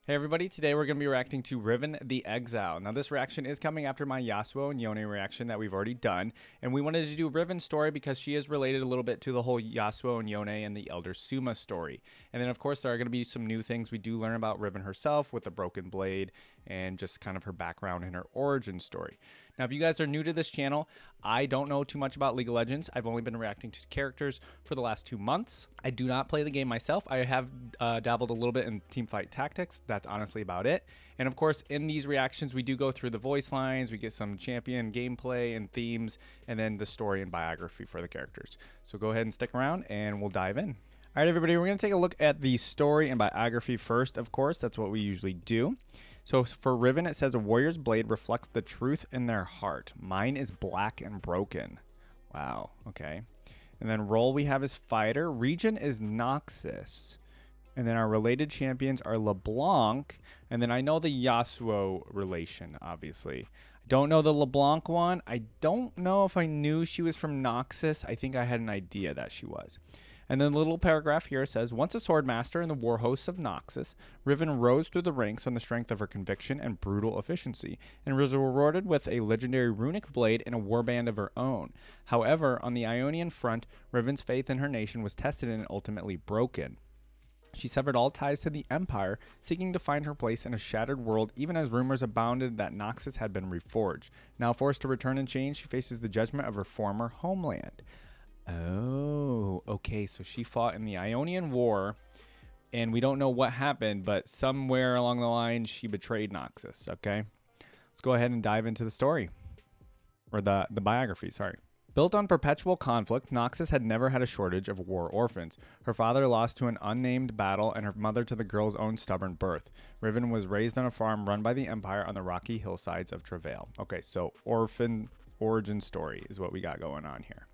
Hey everybody, today we're going to be reacting to Riven the Exile. Now this reaction is coming after my Yasuo and Yone reaction that we've already done, and we wanted to do Riven's story because she is related a little bit to the whole Yasuo and Yone and the Elder Souma story. And then of course there are going to be some new things we do learn about Riven herself with the broken blade and just kind of her background and her origin story. Now, if you guys are new to this channel, I don't know too much about League of Legends. I've only been reacting to characters for the last 2 months. I do not play the game myself. I have dabbled a little bit in teamfight tactics. That's honestly about it. And of course, in these reactions, we do go through the voice lines. We get some champion gameplay and themes, and then the story and biography for the characters. So go ahead and stick around, and we'll dive in. All right, everybody, we're going to take a look at the story and biography first, of course. That's what we usually do. So for Riven, it says a warrior's blade reflects the truth in their heart. Mine is black and broken. Wow, okay. And then role we have is fighter. Region is Noxus. And then our related champions are LeBlanc. And then I know the Yasuo relation, obviously. I don't know the LeBlanc one. I don't know if I knew she was from Noxus. I think I had an idea that she was. And then the little paragraph here says, once a sword master in the war hosts of Noxus, Riven rose through the ranks on the strength of her conviction and brutal efficiency, and was rewarded with a legendary runic blade and a warband of her own. However, on the Ionian front, Riven's faith in her nation was tested and ultimately broken. She severed all ties to the Empire, seeking to find her place in a shattered world even as rumors abounded that Noxus had been reforged. Now forced to return and change, she faces the judgment of her former homeland. Oh, okay, so she fought in the Ionian War, and we don't know what happened, but somewhere along the line, she betrayed Noxus, okay? Let's go ahead and dive into the story, or the biography, sorry. Built on perpetual conflict, Noxus had never had a shortage of war orphans. Her father lost to an unnamed battle, and her mother to the girl's own stubborn birth. Riven was raised on a farm run by the Empire on the rocky hillsides of Travail. Okay, so orphan origin story is what we got going on here.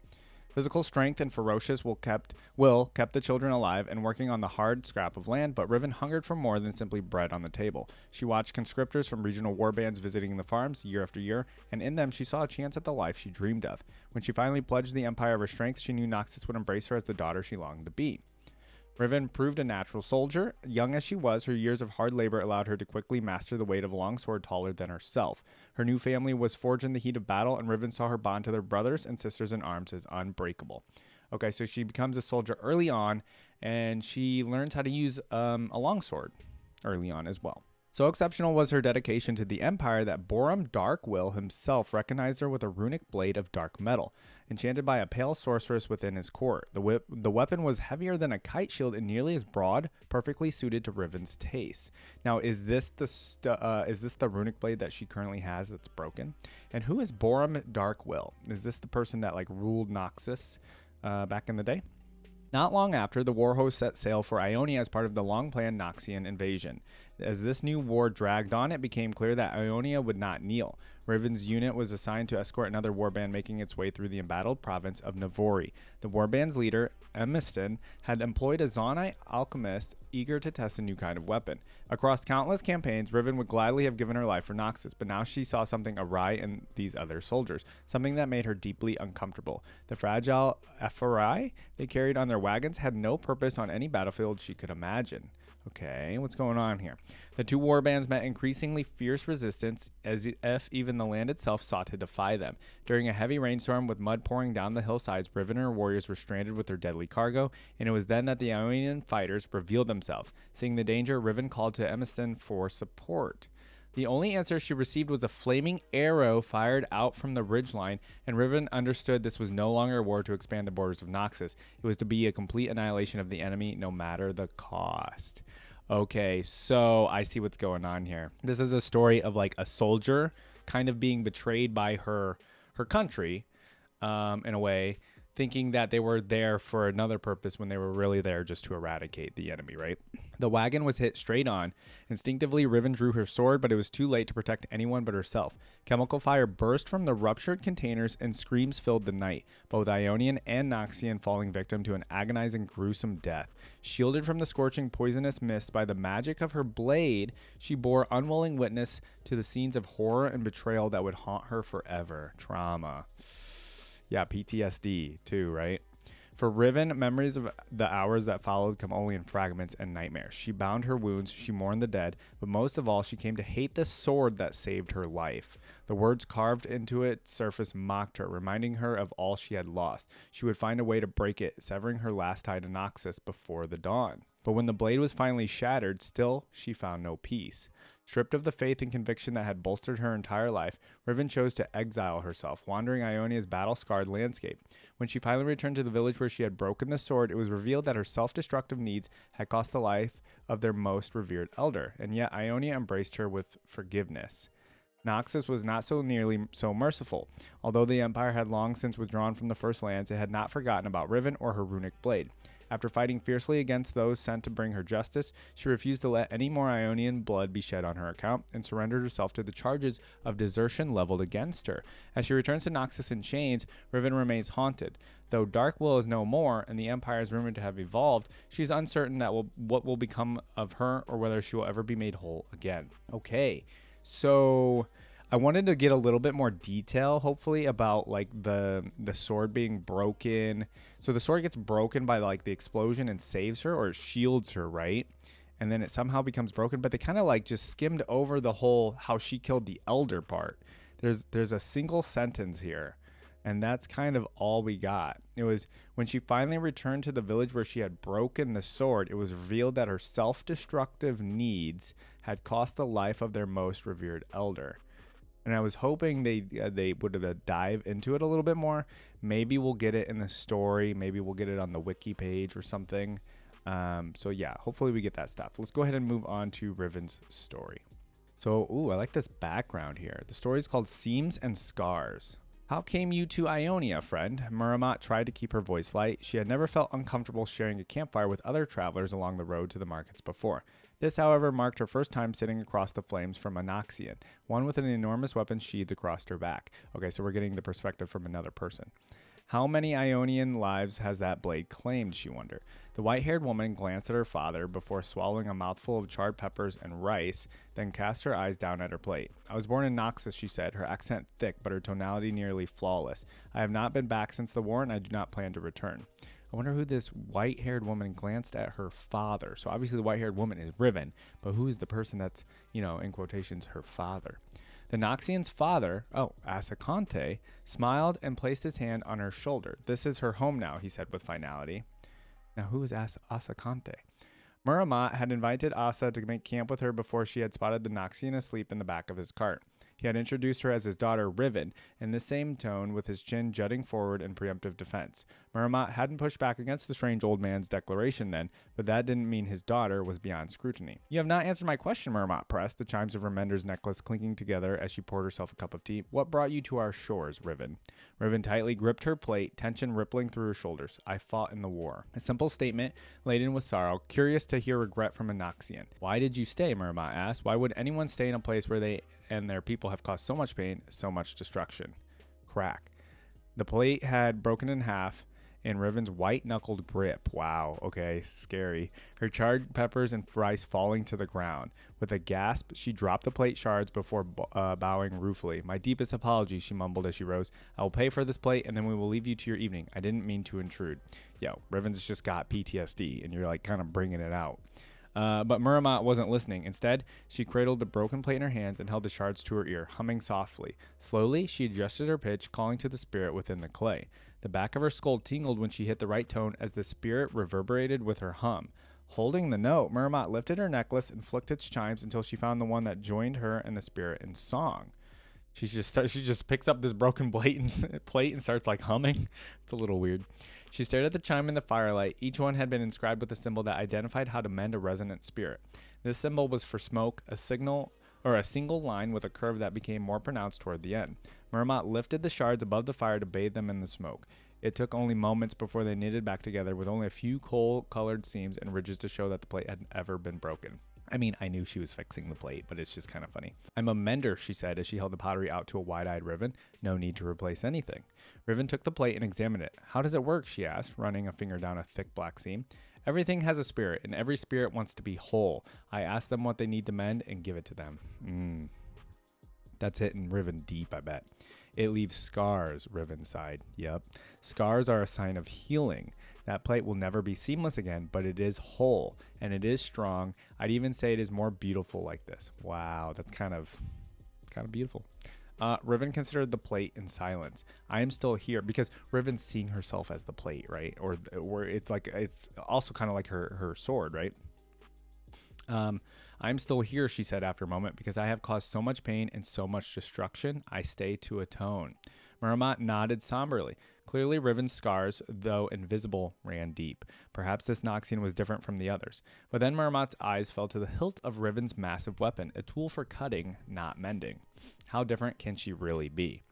Physical strength and ferocious kept the children alive and working on the hard scrap of land, but Riven hungered for more than simply bread on the table. She watched conscriptors from regional warbands visiting the farms year after year, and in them she saw a chance at the life she dreamed of. When she finally pledged the Empire of her strength, she knew Noxus would embrace her as the daughter she longed to be. Riven proved a natural soldier. Young as she was, her years of hard labor allowed her to quickly master the weight of a long sword taller than herself. Her new family was forged in the heat of battle, and Riven saw her bond to their brothers and sisters in arms as unbreakable. Okay, so she becomes a soldier early on, and she learns how to use a longsword early on as well. So exceptional was her dedication to the Empire that Borum Darkwill himself recognized her with a runic blade of dark metal, enchanted by a pale sorceress within his court. The weapon was heavier than a kite shield and nearly as broad, perfectly suited to Riven's taste. Now, is this the runic blade that she currently has that's broken? And who is Borum Darkwill? Is this the person that like ruled Noxus back in the day? Not long after, the war host set sail for Ionia as part of the long-planned Noxian invasion. As this new war dragged on, it became clear that Ionia would not kneel. Riven's unit was assigned to escort another warband making its way through the embattled province of Navori. The warband's leader, Emiston, had employed a Zonite alchemist eager to test a new kind of weapon. Across countless campaigns, Riven would gladly have given her life for Noxus, but now she saw something awry in these other soldiers, something that made her deeply uncomfortable. The fragile Ephorai they carried on their wagons had no purpose on any battlefield she could imagine. Okay, what's going on here? The two warbands met increasingly fierce resistance as if even the land itself sought to defy them. During a heavy rainstorm with mud pouring down the hillsides, Riven and her warriors were stranded with their deadly cargo, and it was then that the Ionian fighters revealed themselves. Seeing the danger, Riven called to Emiston for support. The only answer she received was a flaming arrow fired out from the ridgeline, and Riven understood this was no longer a war to expand the borders of Noxus. It was to be a complete annihilation of the enemy, no matter the cost. Okay, so I see what's going on here. This is a story of like a soldier kind of being betrayed by her country, in a way, thinking that they were there for another purpose when they were really there just to eradicate the enemy, right? The wagon was hit straight on. Instinctively, Riven drew her sword, but it was too late to protect anyone but herself. Chemical fire burst from the ruptured containers, and screams filled the night, both Ionian and Noxian falling victim to an agonizing, gruesome death. Shielded from the scorching, poisonous mist by the magic of her blade, she bore unwilling witness to the scenes of horror and betrayal that would haunt her forever. Trauma. Yeah, PTSD too, right? For Riven, memories of the hours that followed come only in fragments and nightmares. She bound her wounds, she mourned the dead, but most of all, she came to hate the sword that saved her life. The words carved into its surface mocked her, reminding her of all she had lost. She would find a way to break it, severing her last tie to Noxus before the dawn. But when the blade was finally shattered, still she found no peace. Stripped of the faith and conviction that had bolstered her entire life, Riven chose to exile herself, wandering Ionia's battle-scarred landscape. When she finally returned to the village where she had broken the sword, it was revealed that her self-destructive needs had cost the life of their most revered elder, and yet Ionia embraced her with forgiveness. Noxus was not nearly so merciful. Although the Empire had long since withdrawn from the First Lands, it had not forgotten about Riven or her runic blade. After fighting fiercely against those sent to bring her justice, she refused to let any more Ionian blood be shed on her account and surrendered herself to the charges of desertion leveled against her. As she returns to Noxus in chains, Riven remains haunted. Though Darkwill is no more and the Empire is rumored to have evolved, she is uncertain that what will become of her or whether she will ever be made whole again. Okay, so I wanted to get a little bit more detail, hopefully, about like the sword being broken. So the sword gets broken by like the explosion and saves her, or shields her, right? And then it somehow becomes broken, but they kind of like just skimmed over the whole how she killed the elder part. There's a single sentence here, and that's kind of all we got. It was when she finally returned to the village where she had broken the sword, it was revealed that her self-destructive needs had cost the life of their most revered elder. And I was hoping they would dive into it a little bit more. Maybe we'll get it in the story. Maybe we'll get it on the Wiki page or something. So yeah, hopefully we get that stuff. Let's go ahead and move on to Riven's story. So, I like this background here. The story is called Seams and Scars. How came you to Ionia, friend? Muramat tried to keep her voice light. She had never felt uncomfortable sharing a campfire with other travelers along the road to the markets before. This, however, marked her first time sitting across the flames from a Noxian, one with an enormous weapon sheathed across her back. Okay, so we're getting the perspective from another person. How many Ionian lives has that blade claimed, she wondered. The white-haired woman glanced at her father before swallowing a mouthful of charred peppers and rice, then cast her eyes down at her plate. I was born in Noxus, she said, her accent thick but her tonality nearly flawless. I have not been back since the war and I do not plan to return. I wonder who this white-haired woman glanced at her father. So obviously the white-haired woman is Riven, but who is the person that's, in quotations, her father? The Noxian's father, Asakante, smiled and placed his hand on her shoulder. This is her home now, he said with finality. Now who is Asakante? Muramat had invited Asa to make camp with her before she had spotted the Noxian asleep in the back of his cart. He had introduced her as his daughter, Riven, in the same tone with his chin jutting forward in preemptive defense. Muramat hadn't pushed back against the strange old man's declaration then, but that didn't mean his daughter was beyond scrutiny. You have not answered my question, Muramat pressed, the chimes of Remender's necklace clinking together as she poured herself a cup of tea. What brought you to our shores, Riven? Riven tightly gripped her plate, tension rippling through her shoulders. I fought in the war. A simple statement, laden with sorrow, curious to hear regret from a Noxian. Why did you stay, Muramat asked. Why would anyone stay in a place where they and their people have caused so much pain, so much destruction? Crack. The plate had broken in half in Riven's white-knuckled grip. Wow, okay, scary. Her charred peppers and rice falling to the ground. With a gasp, she dropped the plate shards before bowing ruefully. My deepest apologies, she mumbled as she rose. I will pay for this plate, and then we will leave you to your evening. I didn't mean to intrude. Yo, Riven's just got PTSD, and you're like kind of bringing it out. But Muramat wasn't listening. Instead, she cradled the broken plate in her hands and held the shards to her ear, humming softly. Slowly, she adjusted her pitch, calling to the spirit within the clay. The back of her skull tingled when she hit the right tone as the spirit reverberated with her hum. Holding the note, Muramat lifted her necklace and flicked its chimes until she found the one that joined her and the spirit in song. She just picks up this broken plate and starts like humming. It's a little weird. She stared at the chime in the firelight. Each one had been inscribed with a symbol that identified how to mend a resonant spirit. This symbol was for smoke, a single line with a curve that became more pronounced toward the end. Muramat lifted the shards above the fire to bathe them in the smoke. It took only moments before they knitted back together with only a few coal-colored seams and ridges to show that the plate hadn't ever been broken. I mean, I knew she was fixing the plate, but it's just kind of funny. I'm a mender, she said as she held the pottery out to a wide-eyed Riven. No need to replace anything. Riven took the plate and examined it. How does it work, she asked, running a finger down a thick black seam. Everything has a spirit, and every spirit wants to be whole. I ask them what they need to mend and give it to them. That's hitting Riven deep, I bet. It leaves scars, Riven sighed. Yep. Scars are a sign of healing. That plate will never be seamless again, but it is whole, and it is strong. I'd even say it is more beautiful like this. Wow, that's kind of beautiful. Riven considered the plate in silence. I am still here, because Riven's seeing herself as the plate, right? Or it's like, it's also kind of like her sword, right? I'm still here, she said after a moment, because I have caused so much pain and so much destruction. I stay to atone. Murmot nodded somberly. Clearly, Riven's scars, though invisible, ran deep. Perhaps this Noxian was different from the others. But then Murmot's eyes fell to the hilt of Riven's massive weapon, a tool for cutting, not mending. How different can she really be?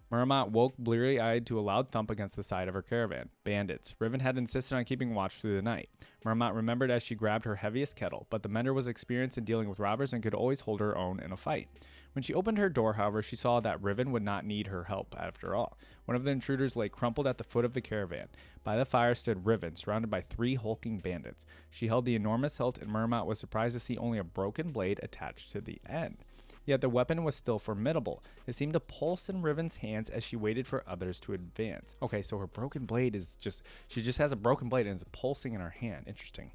Murmot woke bleary-eyed to a loud thump against the side of her caravan. Bandits. Riven had insisted on keeping watch through the night. Murmot remembered as she grabbed her heaviest kettle, but the mender was experienced in dealing with robbers and could always hold her own in a fight. When she opened her door, however, she saw that Riven would not need her help after all. One of the intruders lay crumpled at the foot of the caravan. By the fire stood Riven, surrounded by 3 hulking bandits. She held the enormous hilt, and Murmot was surprised to see only a broken blade attached to the end. Yet the weapon was still formidable. It seemed to pulse in Riven's hands as she waited for others to advance. Okay, so her broken blade is just, she just has a broken blade and it's pulsing in her hand. Interesting.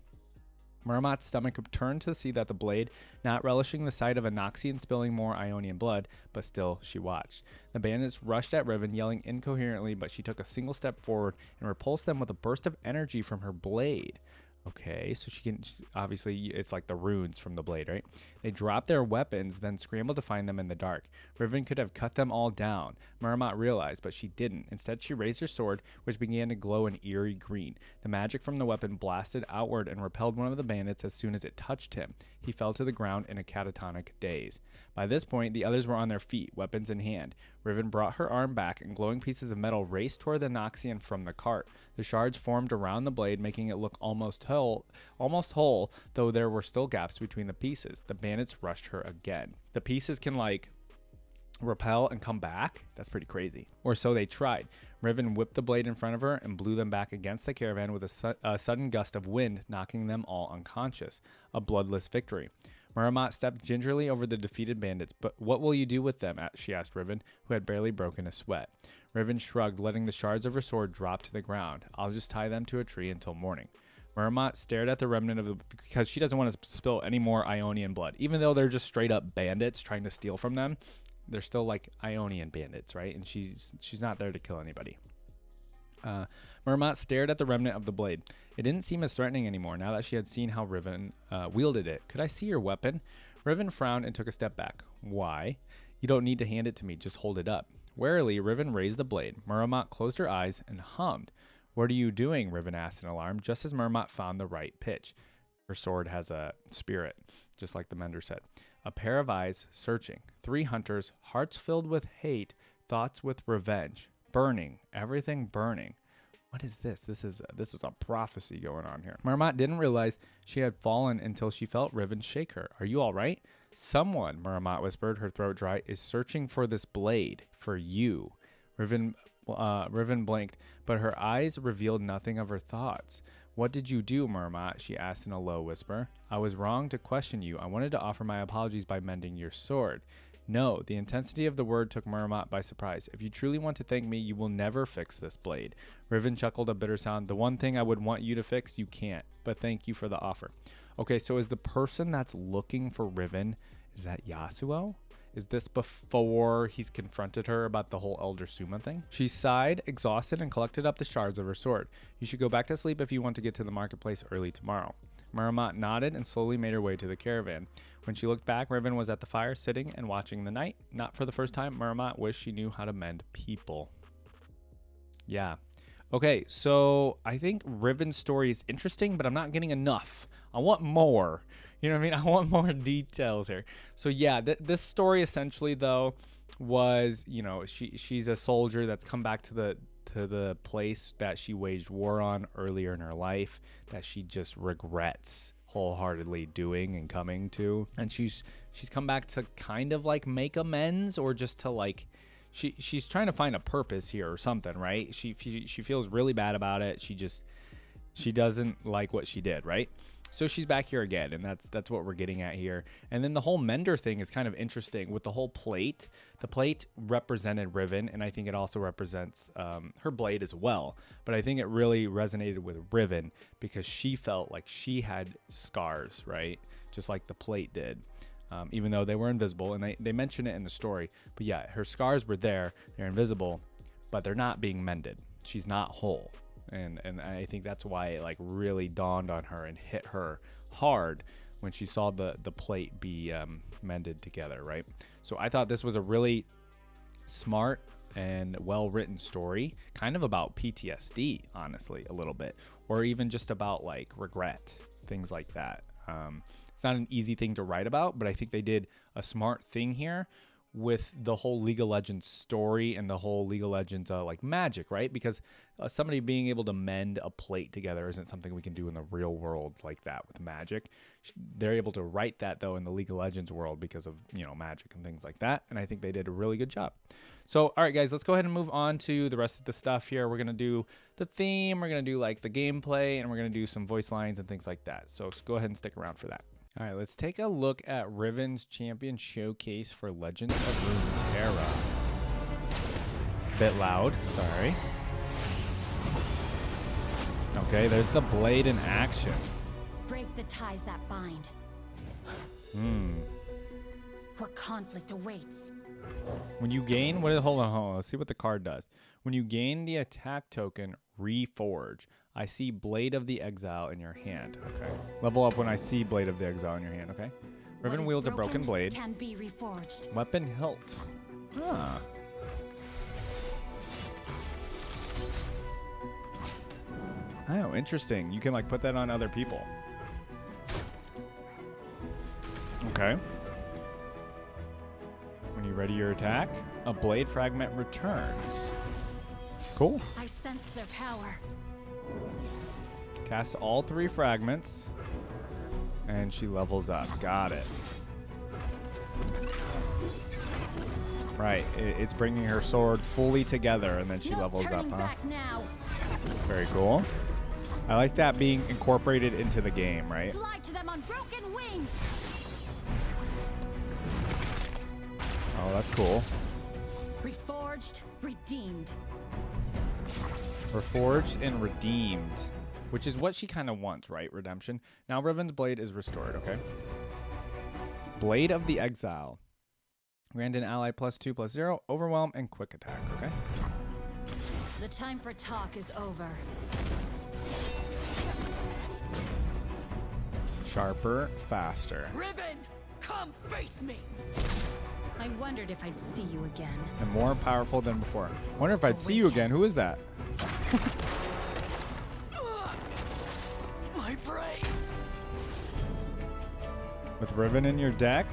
Murmot's stomach turned to see that the blade, not relishing the sight of a Noxian spilling more Ionian blood, but still she watched. The bandits rushed at Riven, yelling incoherently, but she took a single step forward and repulsed them with a burst of energy from her blade. Okay, so she can, obviously, it's like the runes from the blade, right? They dropped their weapons, then scrambled to find them in the dark. Riven could have cut them all down, Murmot realized, but she didn't. Instead, she raised her sword, which began to glow an eerie green. The magic from the weapon blasted outward and repelled one of the bandits as soon as it touched him. He fell to the ground in a catatonic daze. By this point, the others were on their feet, weapons in hand. Riven brought her arm back, and glowing pieces of metal raced toward the Noxian from the cart. The shards formed around the blade, making it look almost whole, though there were still gaps between the pieces. The bandits rushed her again. The pieces can, like, repel and come back? That's pretty crazy. Or so they tried. Riven whipped the blade in front of her and blew them back against the caravan with a sudden gust of wind, knocking them all unconscious. A bloodless victory. Murmot stepped gingerly over the defeated bandits. But what will you do with them? She asked Riven, who had barely broken a sweat. Riven shrugged, letting the shards of her sword drop to the ground. I'll just tie them to a tree until morning. Murmot stared at the remnant of the, because she doesn't want to spill any more Ionian blood. Even though they're just straight up bandits trying to steal from them, they're still like Ionian bandits, right? And she's not there to kill anybody. Murmot stared at the remnant of the blade. It didn't seem as threatening anymore now that she had seen how Riven wielded it. Could I see your weapon? Riven frowned and took a step back. Why? You don't need to hand it to me, just hold it up. Warily, Riven raised the blade. Murmot closed her eyes and hummed. What are you doing? Riven asked in alarm, just as Murmot found the right pitch. Her sword has a spirit, just like the mender said. A pair of eyes searching. 3 hunters, hearts filled with hate, thoughts with revenge. Burning, everything burning. What is this? This is a prophecy going on here. Murmot didn't realize she had fallen until she felt Riven shake her. Are you all right? Someone, Murmot whispered, her throat dry, is searching for this blade. For you. Riven blinked, but her eyes revealed nothing of her thoughts. What did you do, Murmot? She asked in a low whisper. I was wrong to question you. I wanted to offer my apologies by mending your sword. No, the intensity of the word took Murmot by surprise. If you truly want to thank me, you will never fix this blade. Riven chuckled a bitter sound. The one thing I would want you to fix, you can't. But thank you for the offer. Okay, so is the person that's looking for Riven, is that Yasuo? Is this before he's confronted her about the whole Elder Souma thing? She sighed, exhausted, and collected up the shards of her sword. You should go back to sleep if you want to get to the marketplace early tomorrow. Murmot nodded and slowly made her way to the caravan. When she looked back, Riven was at the fire, sitting and watching the night. Not for the first time, Murmot wished she knew how to mend people. Yeah. Okay, so I think Riven's story is interesting, but I'm not getting enough. I want more. You know what I mean? I want more details here. So yeah, this story essentially though was, you know, she's a soldier that's come back to the place that she waged war on earlier in her life that she just regrets wholeheartedly doing and coming to, and she's come back to kind of like make amends, or just to like she's trying to find a purpose here or something, right? She feels really bad about it. She doesn't like what she did, right? So she's back here again, and that's what we're getting at here. And then the whole mender thing is kind of interesting with the whole plate. The plate represented Riven, and I think it also represents her blade as well. But I think it really resonated with Riven because she felt like she had scars, right? Just like the plate did. Even though they were invisible, and they mention it in the story. But yeah, her scars were there. They're invisible, but they're not being mended. She's not whole. And I think that's why it like really dawned on her and hit her hard when she saw the plate be mended together, right? So I thought this was a really smart and well-written story, kind of about PTSD, honestly, a little bit, or even just about like regret, things like that. It's not an easy thing to write about, but I think they did a smart thing here with the whole League of Legends story and the whole League of Legends like magic, right? Because somebody being able to mend a plate together isn't something we can do in the real world like that with magic. They're able to write that though in the League of Legends world because of, you know, magic and things like that. And I think they did a really good job. So, all right, guys, let's go ahead and move on to the rest of the stuff here. We're going to do the theme, we're going to do like the gameplay, and we're going to do some voice lines and things like that. So go ahead and stick around for that. All right, let's take a look at Riven's champion showcase for Legends of Runeterra. Bit loud, sorry. Okay, there's the blade in action. Break the ties that bind. What conflict awaits? When you gain, hold on, let's see what the card does. When you gain the attack token, Reforge, I see Blade of the Exile in your hand. Okay. Level up when I see Blade of the Exile in your hand. Okay. Riven wields a broken blade. Can be reforged. Weapon hilt. Ah. Oh, interesting. You can like put that on other people. Okay. When you ready your attack, a blade fragment returns. Cool. I sense their power. Cast all 3 fragments, and she levels up. Got it. Right, it's bringing her sword fully together, and then she levels up, huh? Very cool. I like that being incorporated into the game, right? Fly to them on broken wings. Oh, that's cool. Reforged, redeemed. Reforged and redeemed, which is what she kind of wants, right? Redemption. Now Riven's blade is restored, okay? Blade of the Exile. Grant an ally +2/+0, overwhelm, and quick attack, okay? The time for talk is over. Sharper, faster. Riven, come face me. I wondered if I'd see you again. And more powerful than before. Wonder if I'd see you again. Who is that? My prey. With Riven in your deck?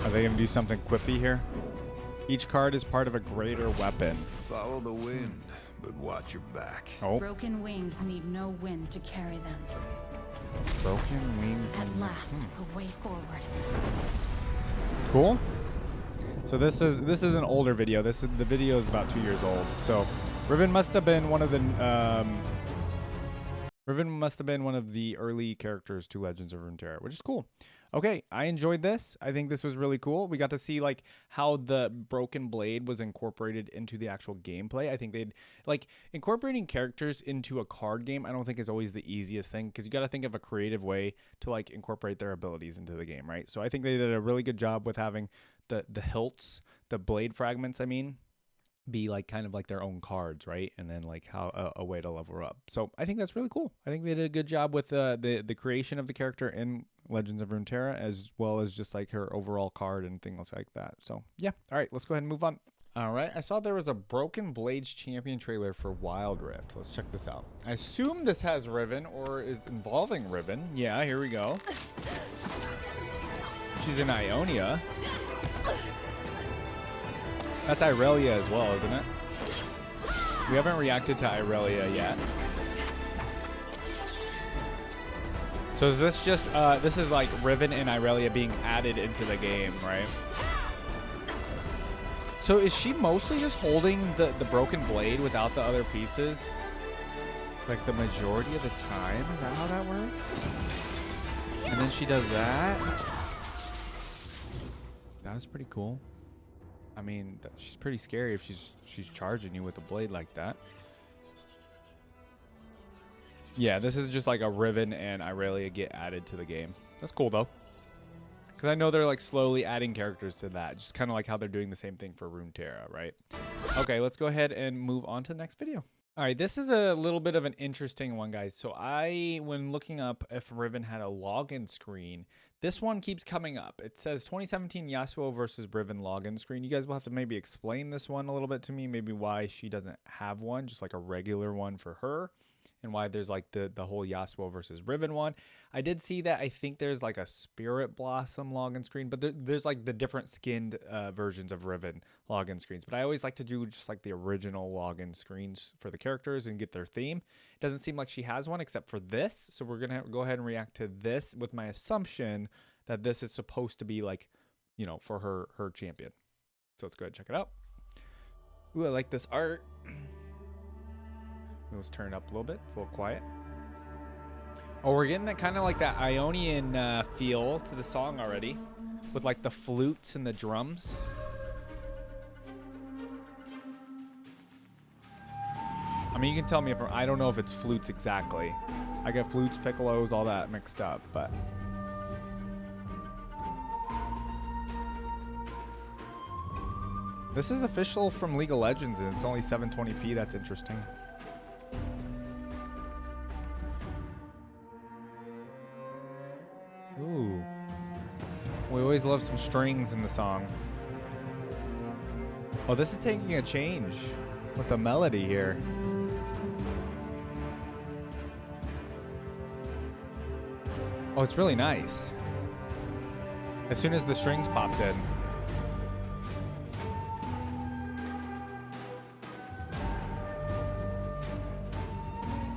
Are they going to do something quippy here? Each card is part of a greater weapon. Follow the wind, but watch your back. Oh. Broken wings need no wind to carry them. Broken wings. At last, a way forward. Cool. So this is an older video. The video is about 2 years old. So Riven must have been one of the early characters to Legends of Runeterra, which is cool. Okay, I enjoyed this. I think this was really cool. We got to see like how the broken blade was incorporated into the actual gameplay. I think they'd like incorporating characters into a card game. I don't think is always the easiest thing because you got to think of a creative way to like incorporate their abilities into the game, right? So I think they did a really good job with having the hilts, the blade fragments, I mean, be like kind of like their own cards, right? And then like how a way to level up. So I think that's really cool. I think they did a good job with the creation of the character in Legends of Runeterra, as well as just like her overall card and things like that. So yeah, all right, let's go ahead and move on. All right, I saw there was a Broken Blades champion trailer for Wild Rift. Let's check this out. I assume this has Riven or is involving Riven. Yeah, here we go. She's in Ionia. That's Irelia as well, isn't it? We haven't reacted to Irelia yet. So is this just, this is like Riven and Irelia being added into the game, right? So is she mostly just holding the broken blade without the other pieces? Like the majority of the time? Is that how that works? And then she does that? That was pretty cool. I mean, she's pretty scary if she's charging you with a blade like that. Yeah, this is just like a Riven and Irelia get added to the game. That's cool though. Because I know they're like slowly adding characters to that. Just kind of like how they're doing the same thing for Runeterra, right? Okay, let's go ahead and move on to the next video. All right, this is a little bit of an interesting one, guys. So when looking up if Riven had a login screen, this one keeps coming up. It says 2017 Yasuo versus Riven login screen. You guys will have to maybe explain this one a little bit to me, maybe why she doesn't have one, just like a regular one for her, and why there's like the whole Yasuo versus Riven one. I did see that. I think there's like a Spirit Blossom login screen, but there's like the different skinned versions of Riven login screens. But I always like to do just like the original login screens for the characters and get their theme. It doesn't seem like she has one except for this. So we're going to go ahead and react to this with my assumption that this is supposed to be like, you know, for her champion. So let's go ahead and check it out. Ooh, I like this art. Let's turn it up a little bit. It's a little quiet. Oh, we're getting that kind of like that Ionian feel to the song already, with like the flutes and the drums. I mean, you can tell me if I don't know if it's flutes exactly. I get flutes, piccolos, all that mixed up, but. This is official from League of Legends, and it's only 720p. That's interesting. Ooh. We always love some strings in the song. Oh, this is taking a change with the melody here. Oh, it's really nice. As soon as the strings popped in.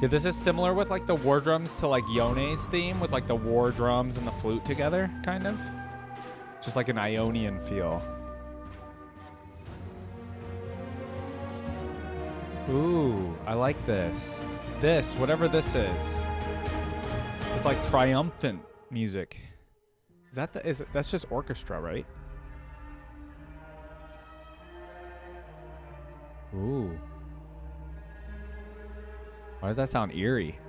Yeah, this is similar with like the war drums to like Yone's theme with like the war drums and the flute together, kind of. Just like an Ionian feel. Ooh, I like this. This, whatever this is. It's like triumphant music. Is that that's just orchestra, right? Ooh. Why does that sound eerie?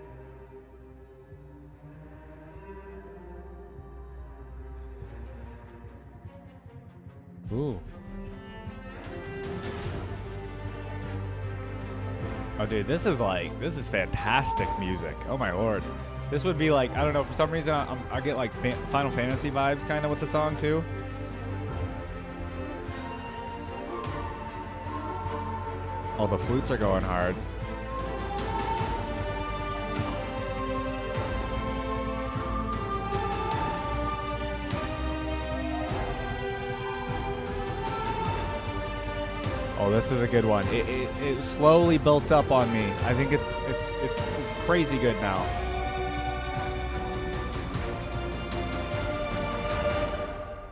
Ooh. Oh, dude, this is fantastic music. Oh my lord. This would be like, I don't know, for some reason I get like Final Fantasy vibes kind of with the song too. Oh, the flutes are going hard. Oh, this is a good one. It slowly built up on me. I think it's crazy good now.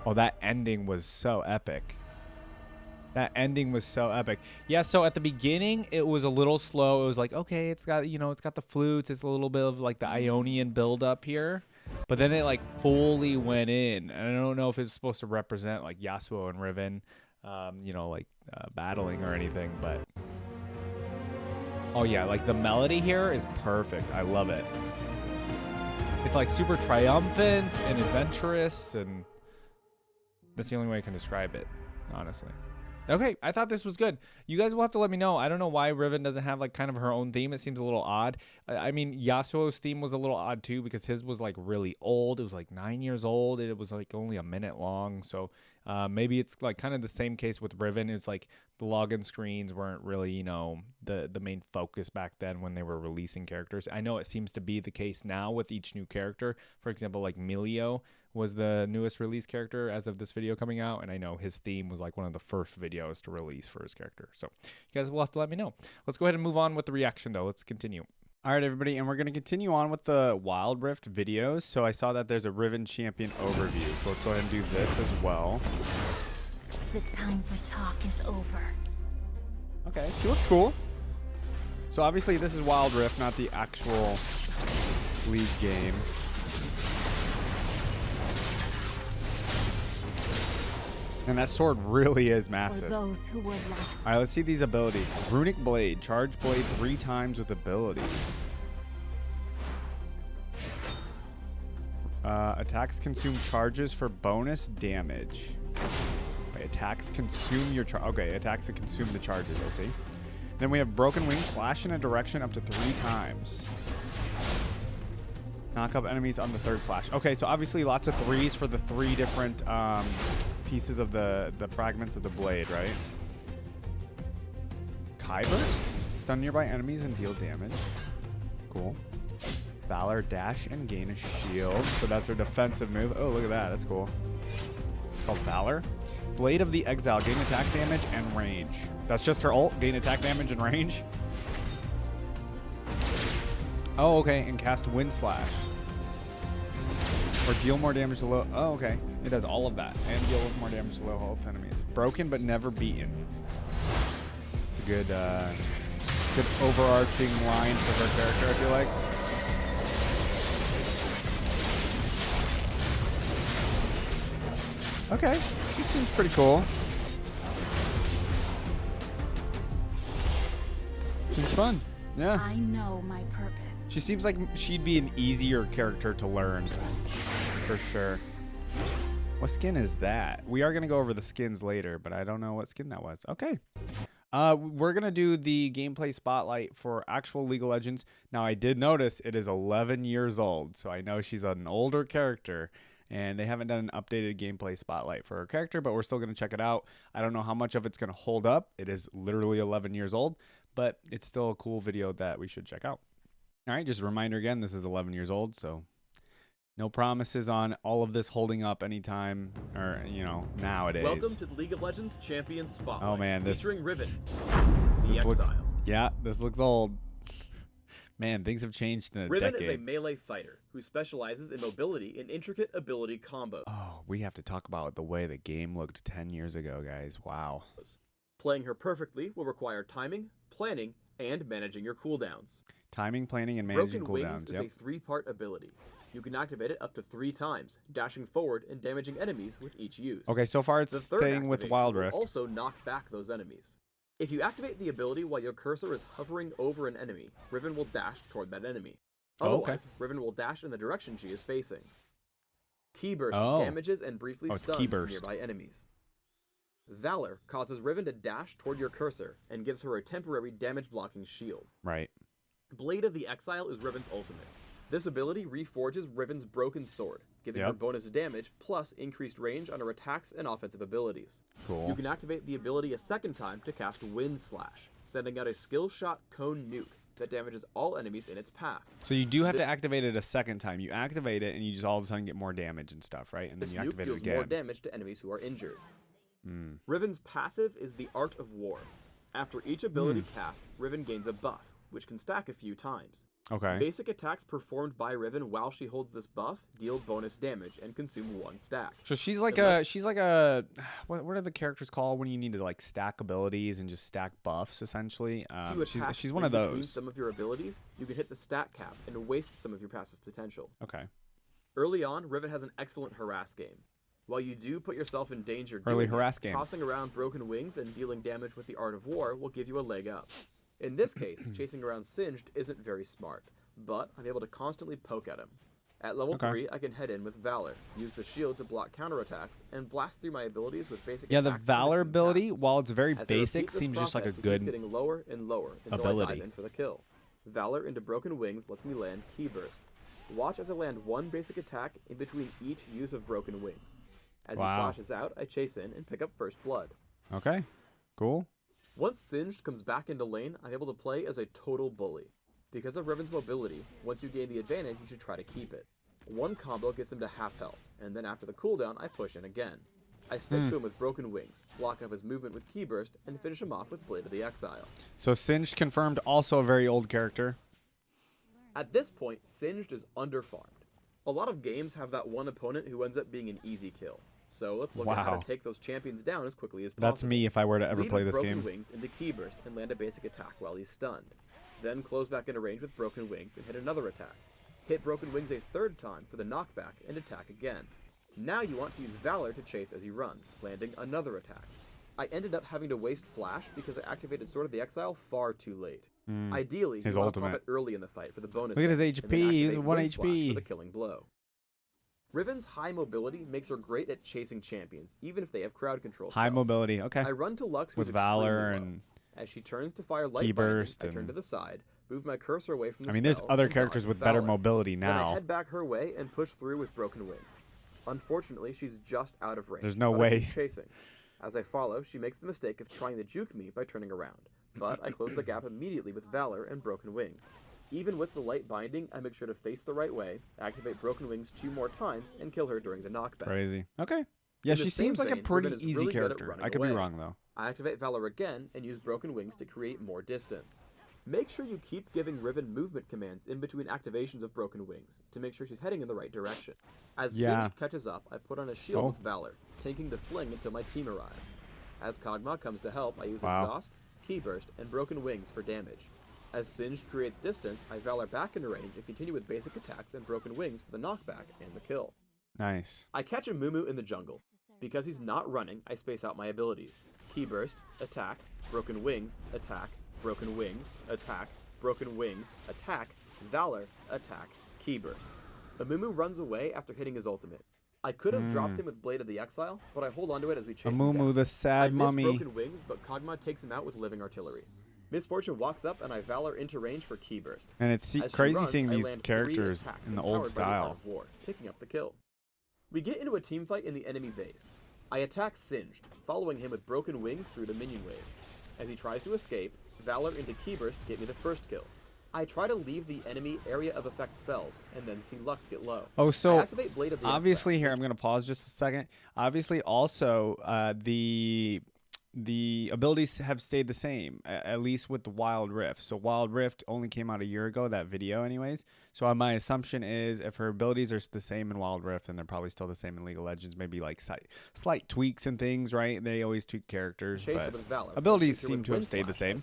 Oh, that ending was so epic. That ending was so epic. Yeah, so at the beginning, it was a little slow. It was like, okay, it's got, you know, it's got the flutes. It's a little bit of like the Ionian build up here. But then it like fully went in. And I don't know if it's supposed to represent like Yasuo and Riven, you know, like battling or anything, but. Oh yeah, like the melody here is perfect. I love it. It's like super triumphant and adventurous, and that's the only way I can describe it, honestly. Okay, I thought this was good. You guys will have to let me know. I don't know why Riven doesn't have like kind of her own theme. It seems a little odd. I mean, Yasuo's theme was a little odd too because his was like really old. It was like 9 years old and it was like only a minute long. So maybe it's like kind of the same case with Riven. It's like the login screens weren't really, you know, the main focus back then when they were releasing characters. I know it seems to be the case now with each new character. For example, like Milio was the newest release character as of this video coming out, and I know his theme was like one of the first videos to release for his character. So you guys will have to let me know. Let's go ahead and move on with the reaction though. Let's continue. All right, everybody, and we're going to continue on with the Wild Rift videos. So I saw that there's a Riven champion overview, so let's go ahead and do this as well. The time for talk is over. Okay, she looks cool. So obviously this is Wild Rift, not the actual League game. And that sword really is massive. Those who were lost. All right, let's see these abilities. Runic Blade. Charge Blade 3 times with abilities. Attacks consume charges for bonus damage. Wait, attacks consume your charge. Okay, attacks that consume the charges, I see. Then we have Broken Wing. Slash in a direction up to 3 times. Knock up enemies on the 3rd slash. Okay, so obviously lots of 3s for the 3 different pieces of the fragments of the blade, right? Kai Burst. Stun nearby enemies and deal damage. Cool. Valor, dash, and gain a shield. So that's her defensive move. Oh, look at that. That's cool. It's called Valor. Blade of the Exile. Gain attack damage and range. That's just her ult. Gain attack damage and range. Oh, okay. And cast Wind Slash. Or deal more damage to low... Oh, okay. It does all of that. And deal more damage to low health enemies. Broken but never beaten. It's a good, good overarching line for her character, I feel like. Okay. She seems pretty cool. Seems fun. Yeah. I know my purpose. She seems like she'd be an easier character to learn. For sure. What skin is that? We are going to go over the skins later, but I don't know what skin that was. Okay. We're going to do the gameplay spotlight for actual League of Legends. Now, I did notice it is 11 years old, so I know she's an older character, and they haven't done an updated gameplay spotlight for her character, but we're still going to check it out. I don't know how much of it's going to hold up. It is literally 11 years old, but it's still a cool video that we should check out. All right, just a reminder again, this is 11 years old, so no promises on all of this holding up anytime or, you know, nowadays. Welcome to the League of Legends Champion Spotlight. Oh, man, this... Featuring Riven, this the looks, Exile. yeah, this looks old. Man, things have changed in a Riven decade. is a melee fighter who specializes in mobility and intricate ability combos. Oh, we have to talk about the way the game looked 10 years ago, guys. Wow. Playing her perfectly will require timing, planning, and managing your cooldowns. Timing, planning, and managing Broken cooldowns. Wings is a 3-part ability. You can activate it up to 3 times, dashing forward and damaging enemies with each use. Okay, so far it's staying with Wild Rift. Also knock back those enemies. If you activate the ability while your cursor is hovering over an enemy, Riven will dash toward that enemy. Otherwise, Riven will dash in the direction she is facing. Key Burst damages and briefly stuns nearby enemies. Valor causes Riven to dash toward your cursor and gives her a temporary damage blocking shield. Right. Blade of the Exile is Riven's ultimate. This ability reforges Riven's broken sword, giving her bonus damage plus increased range on her attacks and offensive abilities. Cool. You can activate the ability a second time to cast Wind Slash, sending out a skill shot cone nuke that damages all enemies in its path. So you do have to activate it a second time. You activate it and you just all of a sudden get more damage and stuff, right? And then you activate it again. This nuke deals more damage to enemies who are injured. Riven's passive is the Art of War. After each ability cast, Riven gains a buff, which can stack a few times. Okay. Basic attacks performed by Riven while she holds this buff deal bonus damage and consume 1 stack. So she's like what are the characters called when you need to like stack abilities and just stack buffs essentially? She's one of those. Between some of your abilities, you can hit the stat cap and waste some of your passive potential. Okay. Early on, Riven has an excellent harass game. While you do put yourself in danger tossing around Broken Wings and dealing damage with the Art of War will give you a leg up. In this case, chasing around Singed isn't very smart, but I'm able to constantly poke at him. At level 3, I can head in with Valor, use the shield to block counterattacks, and blast through my abilities with basic attacks. Yeah, the Valor ability, while it's very basic, seems just like a good getting lower and lower until I dive in for the kill. Valor into Broken Wings lets me land Key Burst. Watch as I land 1 basic attack in between each use of Broken Wings. As he flashes out, I chase in and pick up first blood. Okay, cool. Once Singed comes back into lane, I'm able to play as a total bully. Because of Riven's mobility, once you gain the advantage, you should try to keep it. 1 combo gets him to half health, and then after the cooldown, I push in again. I stick to him with Broken Wings, block up his movement with Key Burst, and finish him off with Blade of the Exile. So Singed confirmed, also a very old character. At this point, Singed is underfarmed. A lot of games have that one opponent who ends up being an easy kill. So let's look at how to take those champions down as quickly as possible. That's me if I were to ever play this game. Lead with Broken Wings into Key Burst and land a basic attack while he's stunned. then close back into range with Broken Wings and hit another attack. Hit Broken Wings a third time for the knockback and attack again. Now you want to use Valor to chase as you run, landing another attack. I ended up having to waste Flash because I activated Sword of the Exile far too late. Ideally, you want to pop it early in the fight for the bonus. Look at his HP, he's 1 HP. For the killing blow. Riven's high mobility makes her great at chasing champions, even if they have crowd control. High mobility, okay. I run to Lux with Valor and as she turns to fire light burst, I turn to the side, move my cursor away from the I mean, there's other characters with better mobility now. Then I head back her way and push through with Broken Wings. Unfortunately, she's just out of range. There's no way. I keep chasing. As I follow, she makes the mistake of trying to juke me by turning around. But I close the gap immediately with Valor and Broken Wings. Even with the light binding, I make sure to face the right way, activate Broken Wings 2 more times, and kill her during the knockback. Crazy. Okay. Yeah, she seems like a pretty easy character. I could be wrong, though. I activate Valor again and use Broken Wings to create more distance. Make sure you keep giving Riven movement commands in between activations of Broken Wings to make sure she's heading in the right direction. As Singed catches up, I put on a shield with Valor, tanking the fling until my team arrives. As Kog'Maw comes to help, I use Exhaust, Key Burst, and Broken Wings for damage. As Singed creates distance, I Valor back into range and continue with basic attacks and Broken Wings for the knockback and the kill. Nice. I catch a Mumu in the jungle. Because he's not running, I space out my abilities. Key Burst, attack, Broken Wings, attack, Broken Wings, attack, Broken Wings, attack, Valor, attack, Key Burst. Amumu runs away after hitting his ultimate. I could have dropped him with Blade of the Exile, but I hold onto it as we chase him down. Amumu, the sad mummy. I miss Broken Wings, but Kog'Maw takes him out with Living Artillery. Misfortune walks up, and I Valor into range for Key Burst. And it's crazy seeing these characters in the old style. War, picking up the kill. We get into a team fight in the enemy base. I attack Singed, following him with Broken Wings through the minion wave. As he tries to escape, Valor into Key Burst to get me the first kill. I try to leave the enemy area of effect spells, and then see Lux get low. Oh, so I activate Blade of the obviously here, I'm going to pause just a second. Obviously, also, the abilities have stayed the same, at least with the Wild Rift. So Wild Rift only came out a year ago, that video anyways. So my assumption is if her abilities are the same in Wild Rift, then they're probably still the same in League of Legends. Maybe like slight tweaks and things, right? They always tweak characters, but abilities seem to have stayed the same.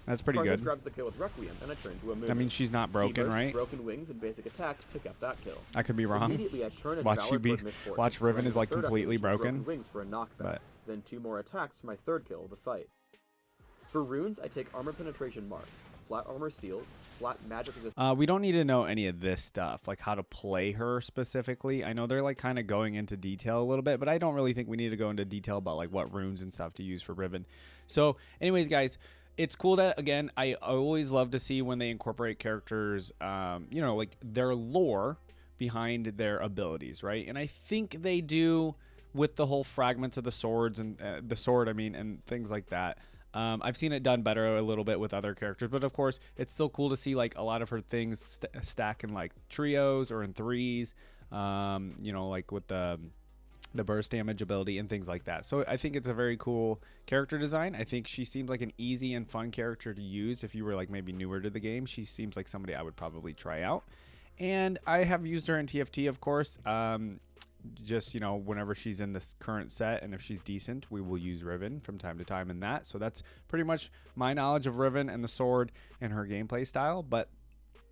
That's pretty good. Grabs the kill with Requiem, and I turn to a Mumu. I mean, she's not broken, right? Broken Wings and basic attacks pick up that kill. I could be wrong. Immediately I turn and watch Riven is like completely broken. Wings for a knockback. Then 2 more attacks for my third kill of the fight. For runes, I take armor penetration marks, flat armor seals, flat magic resistance. We don't need to know any of this stuff, like how to play her specifically. I know they're like kind of going into detail a little bit, but I don't really think we need to go into detail about like what runes and stuff to use for Riven. So anyways, guys, it's cool that, again, I always love to see when they incorporate characters, you know, like their lore behind their abilities, right? And I think they do with the whole fragments of the swords and the sword, I mean, and things like that. I've seen it done better a little bit with other characters, but of course, it's still cool to see like a lot of her things stack in like trios or in threes, you know, like with the burst damage ability and things like that. So I think it's a very cool character design. I think she seems like an easy and fun character to use if you were like maybe newer to the game. She seems like somebody I would probably try out. And I have used her in TFT, of course. Just, you know, whenever she's in this current set, and if she's decent, we will use Riven from time to time in that. So that's pretty much my knowledge of Riven and the sword and her gameplay style. But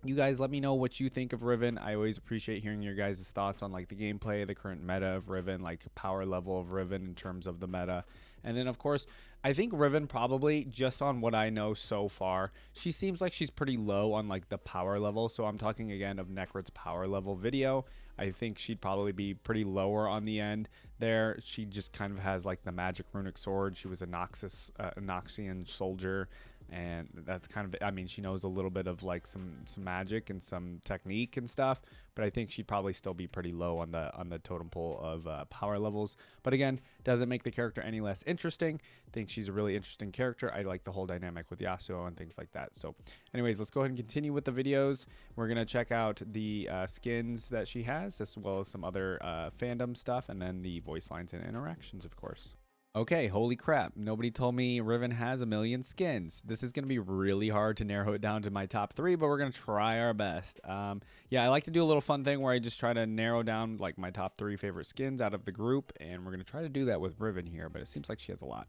you guys let me know what you think of Riven. I always appreciate hearing your guys' thoughts on like the gameplay, the current meta of Riven, like power level of Riven in terms of the meta. And then, of course, I think Riven probably, just on what I know so far, she seems like she's pretty low on like the power level. So I'm talking again of Necrit's power level video. I think she'd probably be pretty lower on the end there. She just kind of has like the magic runic sword. She was a Noxian soldier. And that's kind of, I mean, she knows a little bit of like some magic and some technique and stuff, but I think she'd probably still be pretty low on the totem pole of power levels. But again, doesn't make the character any less interesting. I think she's a really interesting character. I like the whole dynamic with Yasuo and things like that. So anyways, let's go ahead and continue with the videos. We're going to check out the skins that she has, as well as some other fandom stuff, and then the voice lines and interactions, of course. Okay, holy crap. Nobody told me Riven has 1 million skins. This is going to be really hard to narrow it down to my top 3, but we're going to try our best. Yeah, I like to do a little fun thing where I just try to narrow down like my top 3 favorite skins out of the group, and we're going to try to do that with Riven here, but it seems like she has a lot.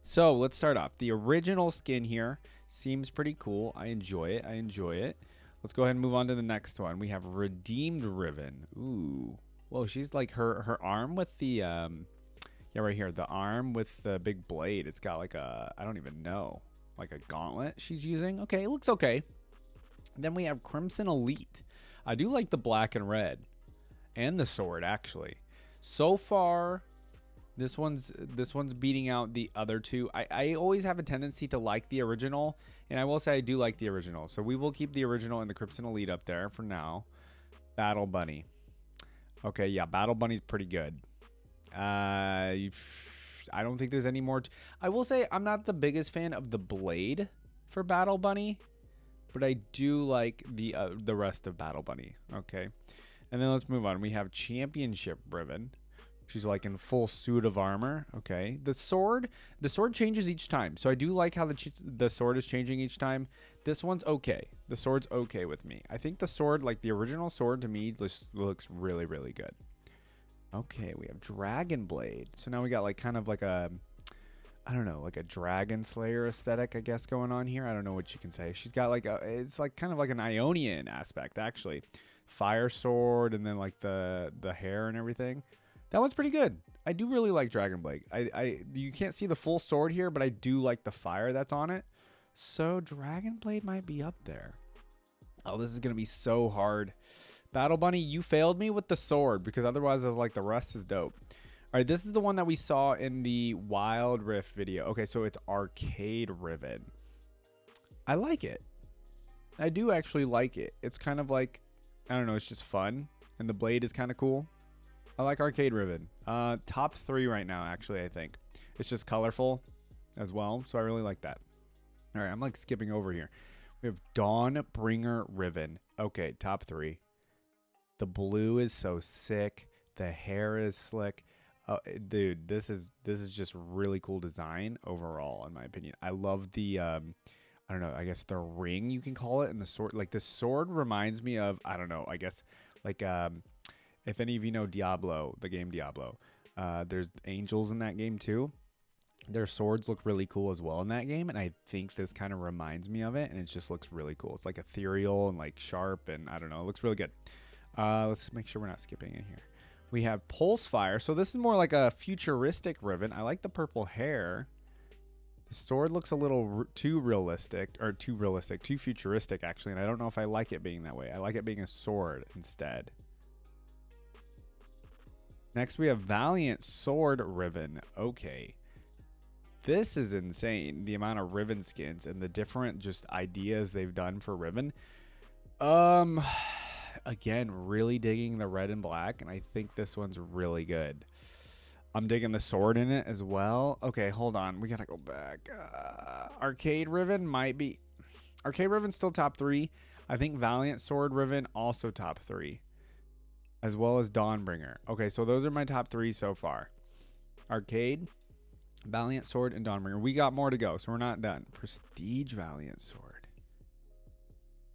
So let's start off. The original skin here seems pretty cool. I enjoy it. I enjoy it. Let's go ahead and move on to the next one. We have Redeemed Riven. Ooh. Whoa, she's like her arm with the yeah, right here. The arm with the big blade. It's got like a, I don't even know, like a gauntlet she's using. Okay, it looks okay. Then we have Crimson Elite. I do like the black and red and the sword actually. So far, this one's beating out the other two. I always have a tendency to like the original, and I will say I do like the original. So we will keep the original and the Crimson Elite up there for now. Battle Bunny. Okay, yeah, Battle Bunny's pretty good. I don't think there's any more. I will say I'm not the biggest fan of the blade for Battle Bunny, but I do like the rest of Battle Bunny. Okay, and then let's move on. We have Championship Riven. She's like in full suit of armor. Okay. The sword changes each time. So I do like how the sword is changing each time. This one's okay. The sword's okay with me. I think the sword, like the original sword to me, looks really, really good. Okay. We have Dragon Blade. So now we got like kind of like a, I don't know, like a Dragon Slayer aesthetic, I guess, going on here. I don't know what you can say. She's got like it's like kind of like an Ionian aspect, actually. Fire sword and then like the hair and everything. That one's pretty good. I do really like Dragon Blade. You can't see the full sword here, but I do like the fire that's on it. So Dragon Blade might be up there. Oh, this is going to be so hard. Battle Bunny, you failed me with the sword because otherwise I was like, the rest is dope. All right, this is the one that we saw in the Wild Rift video. Okay, so it's Arcade Riven. I like it. I do actually like it. It's kind of like, I don't know, it's just fun. And the blade is kind of cool. I like Arcade Riven. Top 3 right now, actually, I think. It's just colorful as well, so I really like that. All right, I'm like skipping over here. We have Dawnbringer Riven. Okay, top 3. The blue is so sick. The hair is slick. Dude, this is just really cool design overall, in my opinion. I love the I don't know, I guess the ring you can call it, and the sword. Like the sword reminds me of, I don't know, I guess like if any of you know Diablo, the game Diablo, there's angels in that game too. Their swords look really cool as well in that game, and I think this kind of reminds me of it, and it just looks really cool. It's like ethereal and like sharp, and I don't know, it looks really good. Let's make sure we're not skipping in here. We have Pulse Fire. So this is more like a futuristic Riven. I like the purple hair. The sword looks a little too futuristic actually, and I don't know if I like it being that way. I like it being a sword instead. Next, we have Valiant Sword Riven. Okay. This is insane, the amount of Riven skins and the different just ideas they've done for Riven. Again, really digging the red and black, and I think this one's really good. I'm digging the sword in it as well. Okay, hold on. We got to go back. Arcade Riven might be... Arcade Riven's still top 3. I think Valiant Sword Riven also top 3. As well as Dawnbringer. Okay, so those are my top 3 so far. Arcade, Valiant Sword, and Dawnbringer. We got more to go, so we're not done. Prestige Valiant Sword.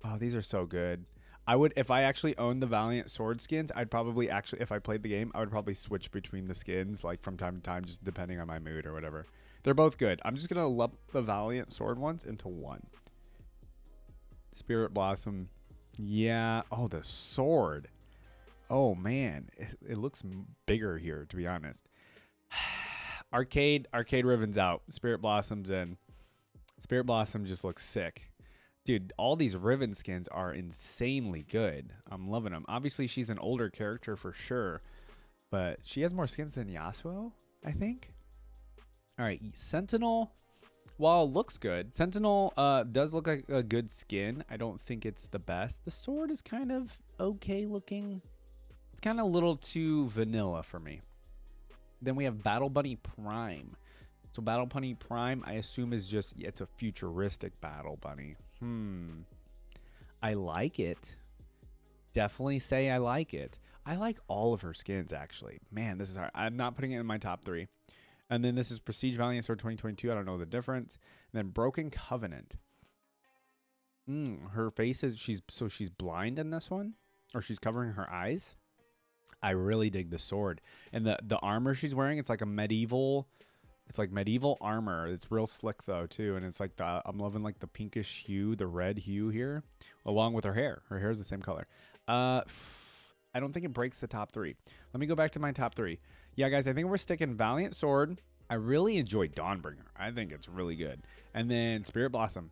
Oh, these are so good. I would, if I actually owned the Valiant Sword skins, I'd probably actually, if I played the game, I would probably switch between the skins, like from time to time, just depending on my mood or whatever. They're both good. I'm just going to lump the Valiant Sword ones into one. Spirit Blossom. Yeah. Oh, the sword. Oh, man. It looks bigger here, to be honest. Arcade Riven's out. Spirit Blossom's in. Spirit Blossom just looks sick. Dude, all these Riven skins are insanely good. I'm loving them. Obviously, she's an older character for sure. But she has more skins than Yasuo, I think. All right, Sentinel. While it looks good, Sentinel does look like a good skin. I don't think it's the best. The sword is kind of okay looking. It's kind of a little too vanilla for me. Then we have Battle Bunny Prime. So Battle Bunny Prime, I assume is just, it's a futuristic Battle Bunny. I like it. Definitely say I like it. I like all of her skins, actually. Man, this is hard. I'm not putting it in my top 3. And then this is Prestige Valiant Sword 2022. I don't know the difference. And then Broken Covenant. Her face is, she's blind in this one? Or she's covering her eyes? I really dig the sword. And the armor she's wearing, it's like a medieval It's like medieval armor. It's real slick though too, and it's like I'm loving like the pinkish hue, the red hue here, along with her hair. Her hair is the same color. I don't think it breaks the top 3. Let me go back to my top 3. Yeah, guys, I think we're sticking Valiant Sword. I really enjoyed Dawnbringer. I think it's really good. And then Spirit Blossom.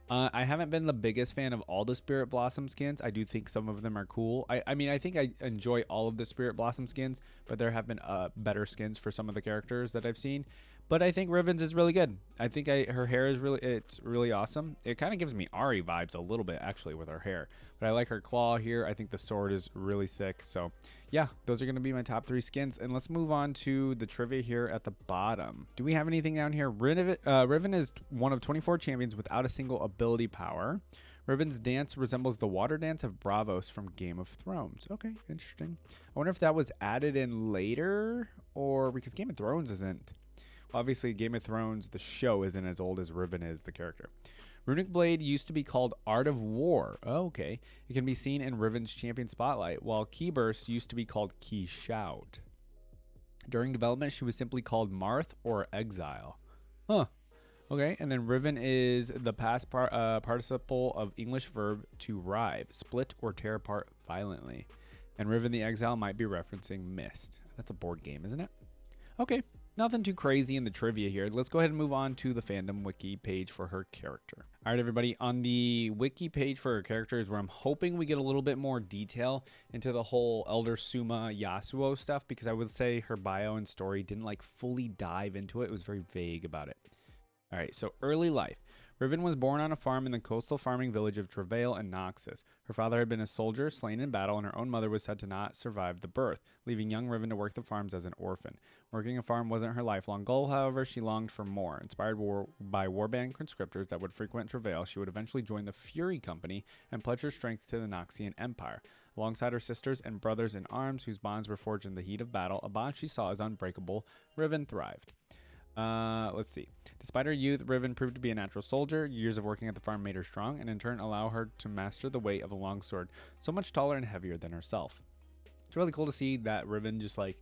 I haven't been the biggest fan of all the Spirit Blossom skins. I do think some of them are cool. I mean, I think I enjoy all of the Spirit Blossom skins, but there have been better skins for some of the characters that I've seen. But I think Riven's is really good. I think her hair is it's really awesome. It kind of gives me Ari vibes a little bit, actually, with her hair. But I like her claw here. I think the sword is really sick. So, yeah, those are going to be my top 3 skins. And let's move on to the trivia here at the bottom. Do we have anything down here? Riven is one of 24 champions without a single ability power. Riven's dance resembles the water dance of Bravos from Game of Thrones. Okay, interesting. I wonder if that was added in later, or because Game of Thrones isn't... Obviously, Game of Thrones, the show, isn't as old as Riven is, the character. Runic Blade used to be called Art of War. Oh, okay. It can be seen in Riven's Champion Spotlight, while Key Burst used to be called Key Shout. During development, she was simply called Marth or Exile. Huh. Okay, and then Riven is the past participle of English verb to rive, split or tear apart violently. And Riven the Exile might be referencing Mist. That's a board game, isn't it? Okay. Nothing too crazy in the trivia here. Let's go ahead and move on to the Fandom Wiki page for her character. All right, everybody. On the Wiki page for her character is where I'm hoping we get a little bit more detail into the whole Elder Souma Yasuo stuff, because I would say her bio and story didn't like fully dive into it. It was very vague about it. All right, so early life. Riven was born on a farm in the coastal farming village of Travail and Noxus. Her father had been a soldier, slain in battle, and her own mother was said to not survive the birth, leaving young Riven to work the farms as an orphan. Working a farm wasn't her lifelong goal, however, she longed for more. Inspired by warband conscriptors that would frequent Travail, she would eventually join the Fury Company and pledge her strength to the Noxian Empire. Alongside her sisters and brothers in arms, whose bonds were forged in the heat of battle, a bond she saw as unbreakable, Riven thrived. Let's see. Despite her youth, Riven proved to be a natural soldier. Years of working at the farm made her strong, and in turn allow her to master the weight of a longsword, so much taller and heavier than herself. It's really cool to see that Riven just like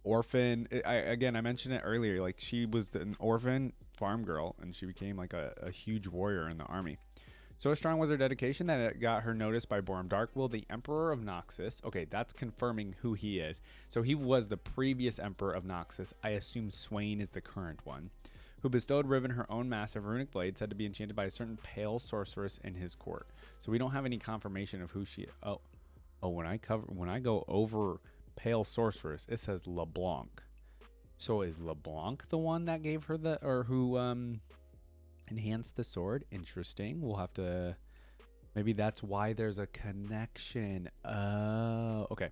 orphan. I mentioned it earlier. Like she was an orphan farm girl, and she became like a huge warrior in the army. So strong was her dedication that it got her noticed by Borum Darkwill, the Emperor of Noxus. Okay, that's confirming who he is. So he was the previous Emperor of Noxus. I assume Swain is the current one. Who bestowed Riven her own massive runic blade said to be enchanted by a certain pale sorceress in his court. So we don't have any confirmation of who she is. Oh, when I go over pale sorceress, it says LeBlanc. So is LeBlanc the one that gave her the, or who enhanced the sword? Interesting. We'll have to, maybe that's why there's a connection. Oh, okay.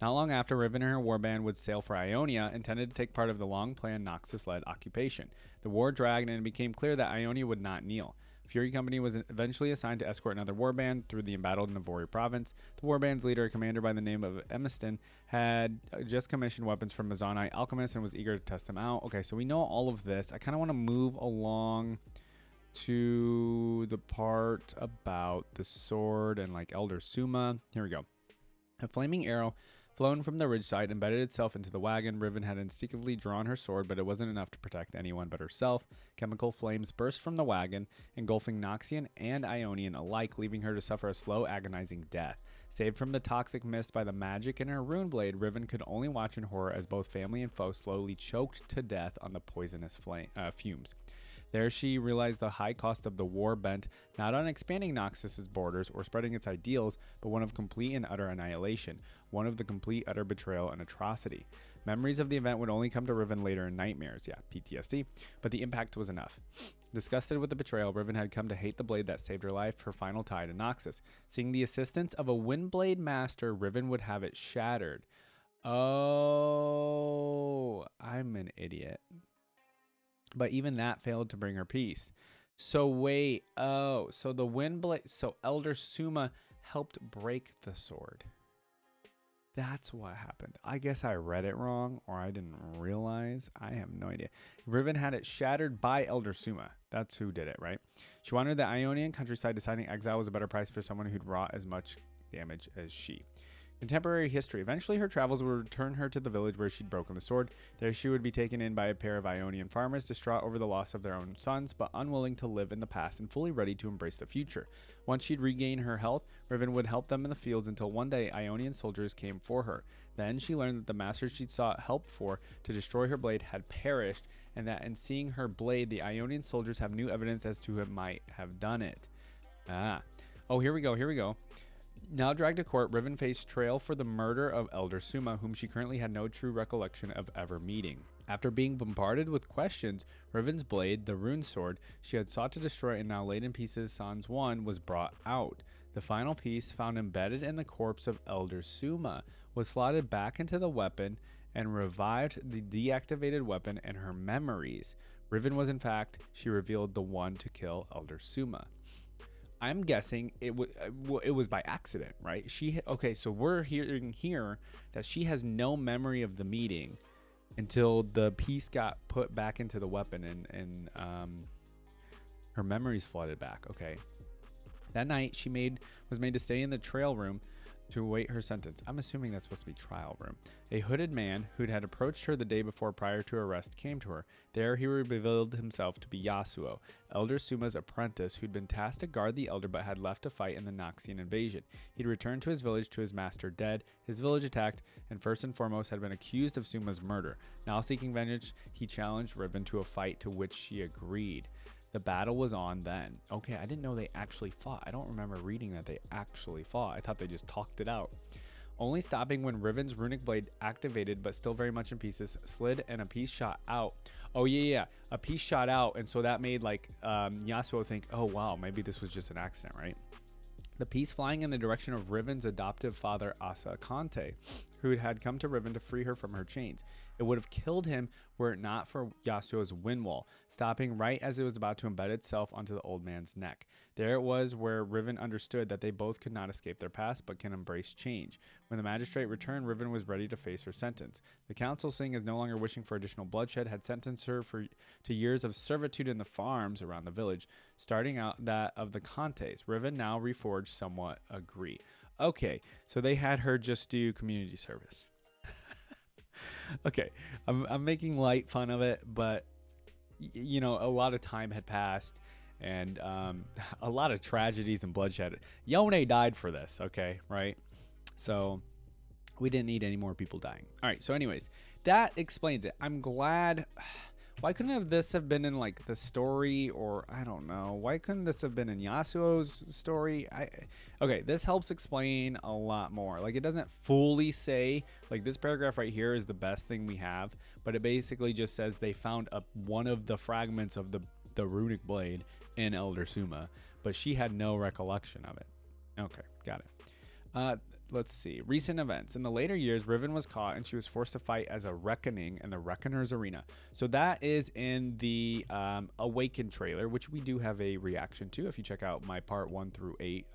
Not long after, Riven and her warband would sail for Ionia, intended to take part of the long-planned Noxus-led occupation. The war dragged, and it became clear that Ionia would not kneel. Fury Company was eventually assigned to escort another warband through the embattled Navori province. The warband's leader, a commander by the name of Emiston, had just commissioned weapons from Mazanite alchemists and was eager to test them out. Okay, so we know all of this. I kind of want to move along to the part about the sword and like Elder Souma. Here we go. A flaming arrow flown from the ridgeside embedded itself into the wagon. Riven had instinctively drawn her sword, but it wasn't enough to protect anyone but herself. Chemical flames burst from the wagon, engulfing Noxian and Ionian alike, leaving her to suffer a slow, agonizing death. Saved from the toxic mist by the magic in her rune blade, Riven could only watch in horror as both family and foe slowly choked to death on the poisonous fumes. There she realized the high cost of the war bent not on expanding Noxus's borders or spreading its ideals, but one of complete and utter annihilation, one of the complete utter betrayal and atrocity. Memories of the event would only come to Riven later in nightmares, PTSD, but the impact was enough. Disgusted with the betrayal, Riven had come to hate the blade that saved her life, her final tie to Noxus. Seeing the assistance of a Windblade master, Riven would have it shattered. Oh, I'm an idiot. But even that failed to bring her peace. So wait, so the Windblade, so Elder Souma helped break the sword. That's what happened. I guess I read it wrong, or I didn't realize. I have no idea. Riven had it shattered by Elder Souma. That's who did it, right? She wandered the Ionian countryside, deciding exile was a better price for someone who'd wrought as much damage as she. Contemporary history. Eventually, her travels would return her to the village where she'd broken the sword. There, she would be taken in by a pair of Ionian farmers, distraught over the loss of their own sons, but unwilling to live in the past and fully ready to embrace the future. Once she'd regained her health, Riven would help them in the fields until one day Ionian soldiers came for her. Then she learned that the masters she'd sought help for to destroy her blade had perished, and that in seeing her blade, the Ionian soldiers have new evidence as to who might have done it. Oh, here we go. Now dragged to court, Riven faced trial for the murder of Elder Souma, whom she currently had no true recollection of ever meeting. After being bombarded with questions, Riven's blade, the rune sword she had sought to destroy and now laid in pieces sans one, was brought out. The final piece, found embedded in the corpse of Elder Souma, was slotted back into the weapon and revived the deactivated weapon and her memories. Riven was, in fact, she revealed, the one to kill Elder Souma. I'm guessing it was by accident, right? So we're hearing here that she has no memory of the meeting until the piece got put back into the weapon and her memories flooded back. Okay. That night, she was made to stay in the trail room to await her sentence. I'm assuming that's supposed to be trial room. A hooded man who had approached her the day before prior to arrest came to her. There he revealed himself to be Yasuo, Elder Souma's apprentice, who'd been tasked to guard the Elder but had left to fight in the Noxian invasion. He'd returned to his village to his master dead, his village attacked, and first and foremost had been accused of Souma's murder. Now seeking vengeance, he challenged Riven to a fight, to which she agreed. The battle was on then. Okay, I didn't know they actually fought. I don't remember reading that they actually fought. I thought they just talked it out. Only stopping when Riven's runic blade activated, but still very much in pieces, slid and a piece shot out. Oh, yeah. A piece shot out, and so that made Yasuo think, oh, wow, maybe this was just an accident, right? The piece flying in the direction of Riven's adoptive father, Asa Kante, who had come to Riven to free her from her chains. It would have killed him were it not for Yasuo's wind wall, stopping right as it was about to embed itself onto the old man's neck. There it was where Riven understood that they both could not escape their past, but can embrace change. When the magistrate returned, Riven was ready to face her sentence. The council, seeing as no longer wishing for additional bloodshed, had sentenced her to years of servitude in the farms around the village, starting out that of the Kantes. Riven, now reforged, somewhat agree. Okay, so they had her just do community service. Okay, I'm making light fun of it, but a lot of time had passed and a lot of tragedies and bloodshed. Yone died for this, okay, right? So we didn't need any more people dying. All right, so anyways, that explains it. I'm glad. Why couldn't this have been in the story, or I don't know? Why couldn't this have been in Yasuo's story? Okay, this helps explain a lot more. It doesn't fully say, this paragraph right here is the best thing we have, but it basically just says they found one of the fragments of the runic blade in Elder Souma, but she had no recollection of it. Okay, got it. Let's see. Recent events. In the later years, Riven was caught and she was forced to fight as a reckoning in the Reckoner's Arena. So that is in the Awakened trailer, which we do have a reaction to if you check out my part 1 through 8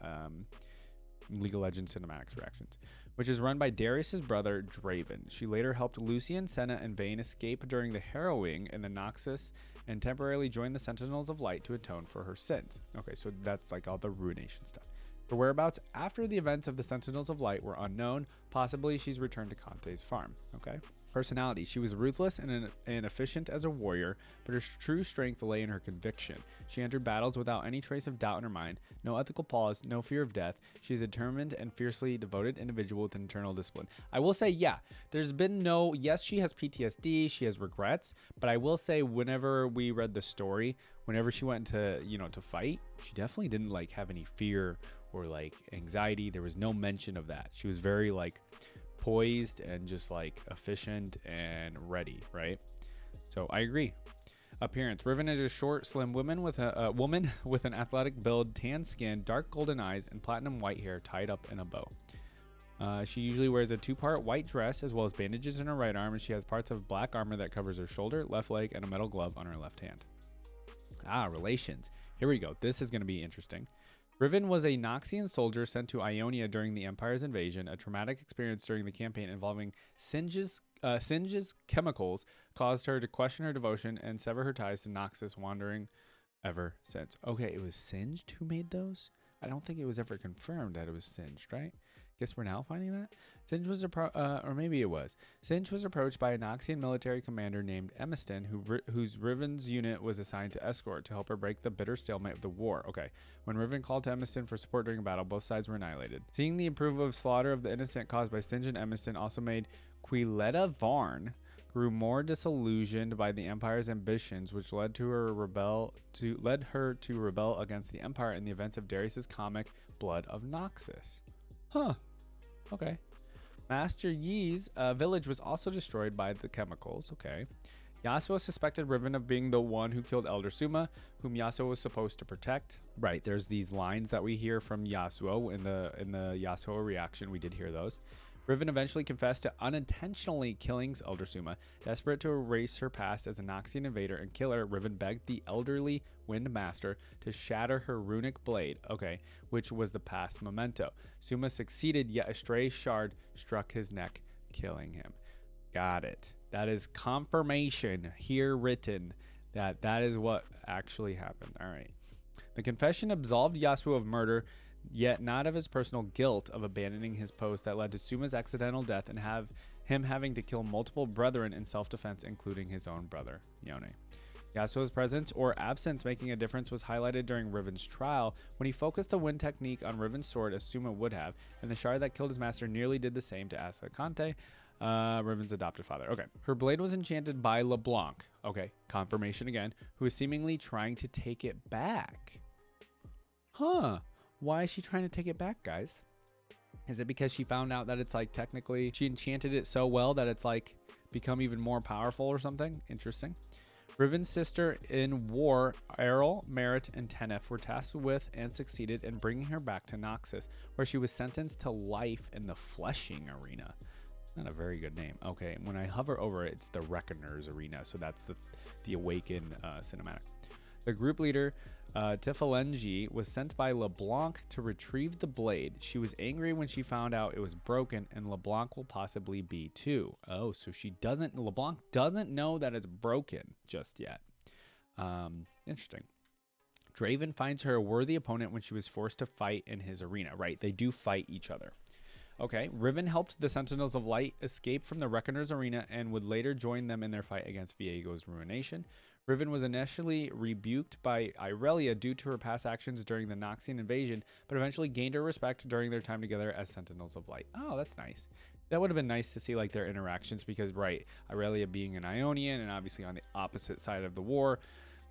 League of Legends cinematics reactions, which is run by Darius's brother, Draven. She later helped Lucian, Senna, and Vayne escape during the harrowing in the Noxus and temporarily joined the Sentinels of Light to atone for her sins. Okay, so that's all the ruination stuff. Her whereabouts after the events of the Sentinels of Light were unknown. Possibly she's returned to Kante's farm. Okay. Personality. She was ruthless and efficient as a warrior, but her true strength lay in her conviction. She entered battles without any trace of doubt in her mind, no ethical pause, no fear of death. She is a determined and fiercely devoted individual with internal discipline. I will say, yeah, there's been yes, she has PTSD, she has regrets, but I will say whenever we read the story, whenever she went to, to fight, she definitely didn't have any fear or anxiety. There was no mention of that. She was very poised and just efficient and ready, right? So I agree. Appearance. Riven is a short, slim woman with a woman with an athletic build, tan skin, dark golden eyes, and platinum white hair tied up in a bow. She usually wears a 2-part white dress as well as bandages in her right arm, and she has parts of black armor that covers her shoulder, left leg, and a metal glove on her left hand. Relations. Here we go. This is going to be interesting. Riven was a Noxian soldier sent to Ionia during the Empire's invasion. A traumatic experience during the campaign involving Singe's chemicals caused her to question her devotion and sever her ties to Noxus, wandering ever since. Okay, it was Singed who made those? I don't think it was ever confirmed that it was Singed, right? Guess we're now finding that. Singe was or maybe it was. Singe was approached by a Noxian military commander named Emiston, whose Riven's unit was assigned to escort to help her break the bitter stalemate of the war. Okay. When Riven called to Emiston for support during a battle, both sides were annihilated. Seeing the improve slaughter of the innocent caused by Singe and Emiston also made Quiletta Varn grew more disillusioned by the Empire's ambitions, which led her to rebel against the Empire in the events of Darius's comic Blood of Noxus. Huh. Okay. Master Yi's village was also destroyed by the chemicals. Okay. Yasuo suspected Riven of being the one who killed Elder Souma, whom Yasuo was supposed to protect. Right, there's these lines that we hear from Yasuo in the Yasuo reaction. We did hear those. Riven eventually confessed to unintentionally killing Elder Souma. Desperate to erase her past as a Noxian invader and killer, Riven begged the elderly Wind Master to shatter her runic blade, which was the past memento. Souma succeeded, yet a stray shard struck his neck, killing him. Got it. That is confirmation here written that that is what actually happened. All right. The confession absolved Yasuo of murder, yet not of his personal guilt of abandoning his post that led to Suma's accidental death and him having to kill multiple brethren in self-defense, including his own brother, Yone. Yasuo's presence or absence making a difference was highlighted during Riven's trial when he focused the wind technique on Riven's sword as Souma would have, and the shard that killed his master nearly did the same to Asakante, Riven's adopted father. Okay. Her blade was enchanted by LeBlanc. Okay. Confirmation again, who is seemingly trying to take it back. Huh. Why is she trying to take it back, guys? Is it because she found out that it's like technically she enchanted it so well that it's like become even more powerful or something? Interesting. Riven's sister in war, Errol, Merit, and Tenef were tasked with and succeeded in bringing her back to Noxus, where she was sentenced to life in the Fleshing Arena. Not a very good name. Okay, when I hover over it, it's the Reckoner's Arena, so that's the Awaken cinematic. The group leader, Tifalengi, was sent by LeBlanc to retrieve the blade. She was angry when she found out it was broken, and LeBlanc will possibly be too. Oh, so LeBlanc doesn't know that it's broken just yet. Interesting. Draven finds her a worthy opponent when she was forced to fight in his arena. Right, they do fight each other. Okay, Riven helped the Sentinels of Light escape from the Reckoner's Arena and would later join them in their fight against Viego's ruination. Riven was initially rebuked by Irelia due to her past actions during the Noxian invasion, but eventually gained her respect during their time together as Sentinels of Light. Oh, that's nice. That would have been nice to see like their interactions because, right, Irelia being an Ionian and obviously on the opposite side of the war,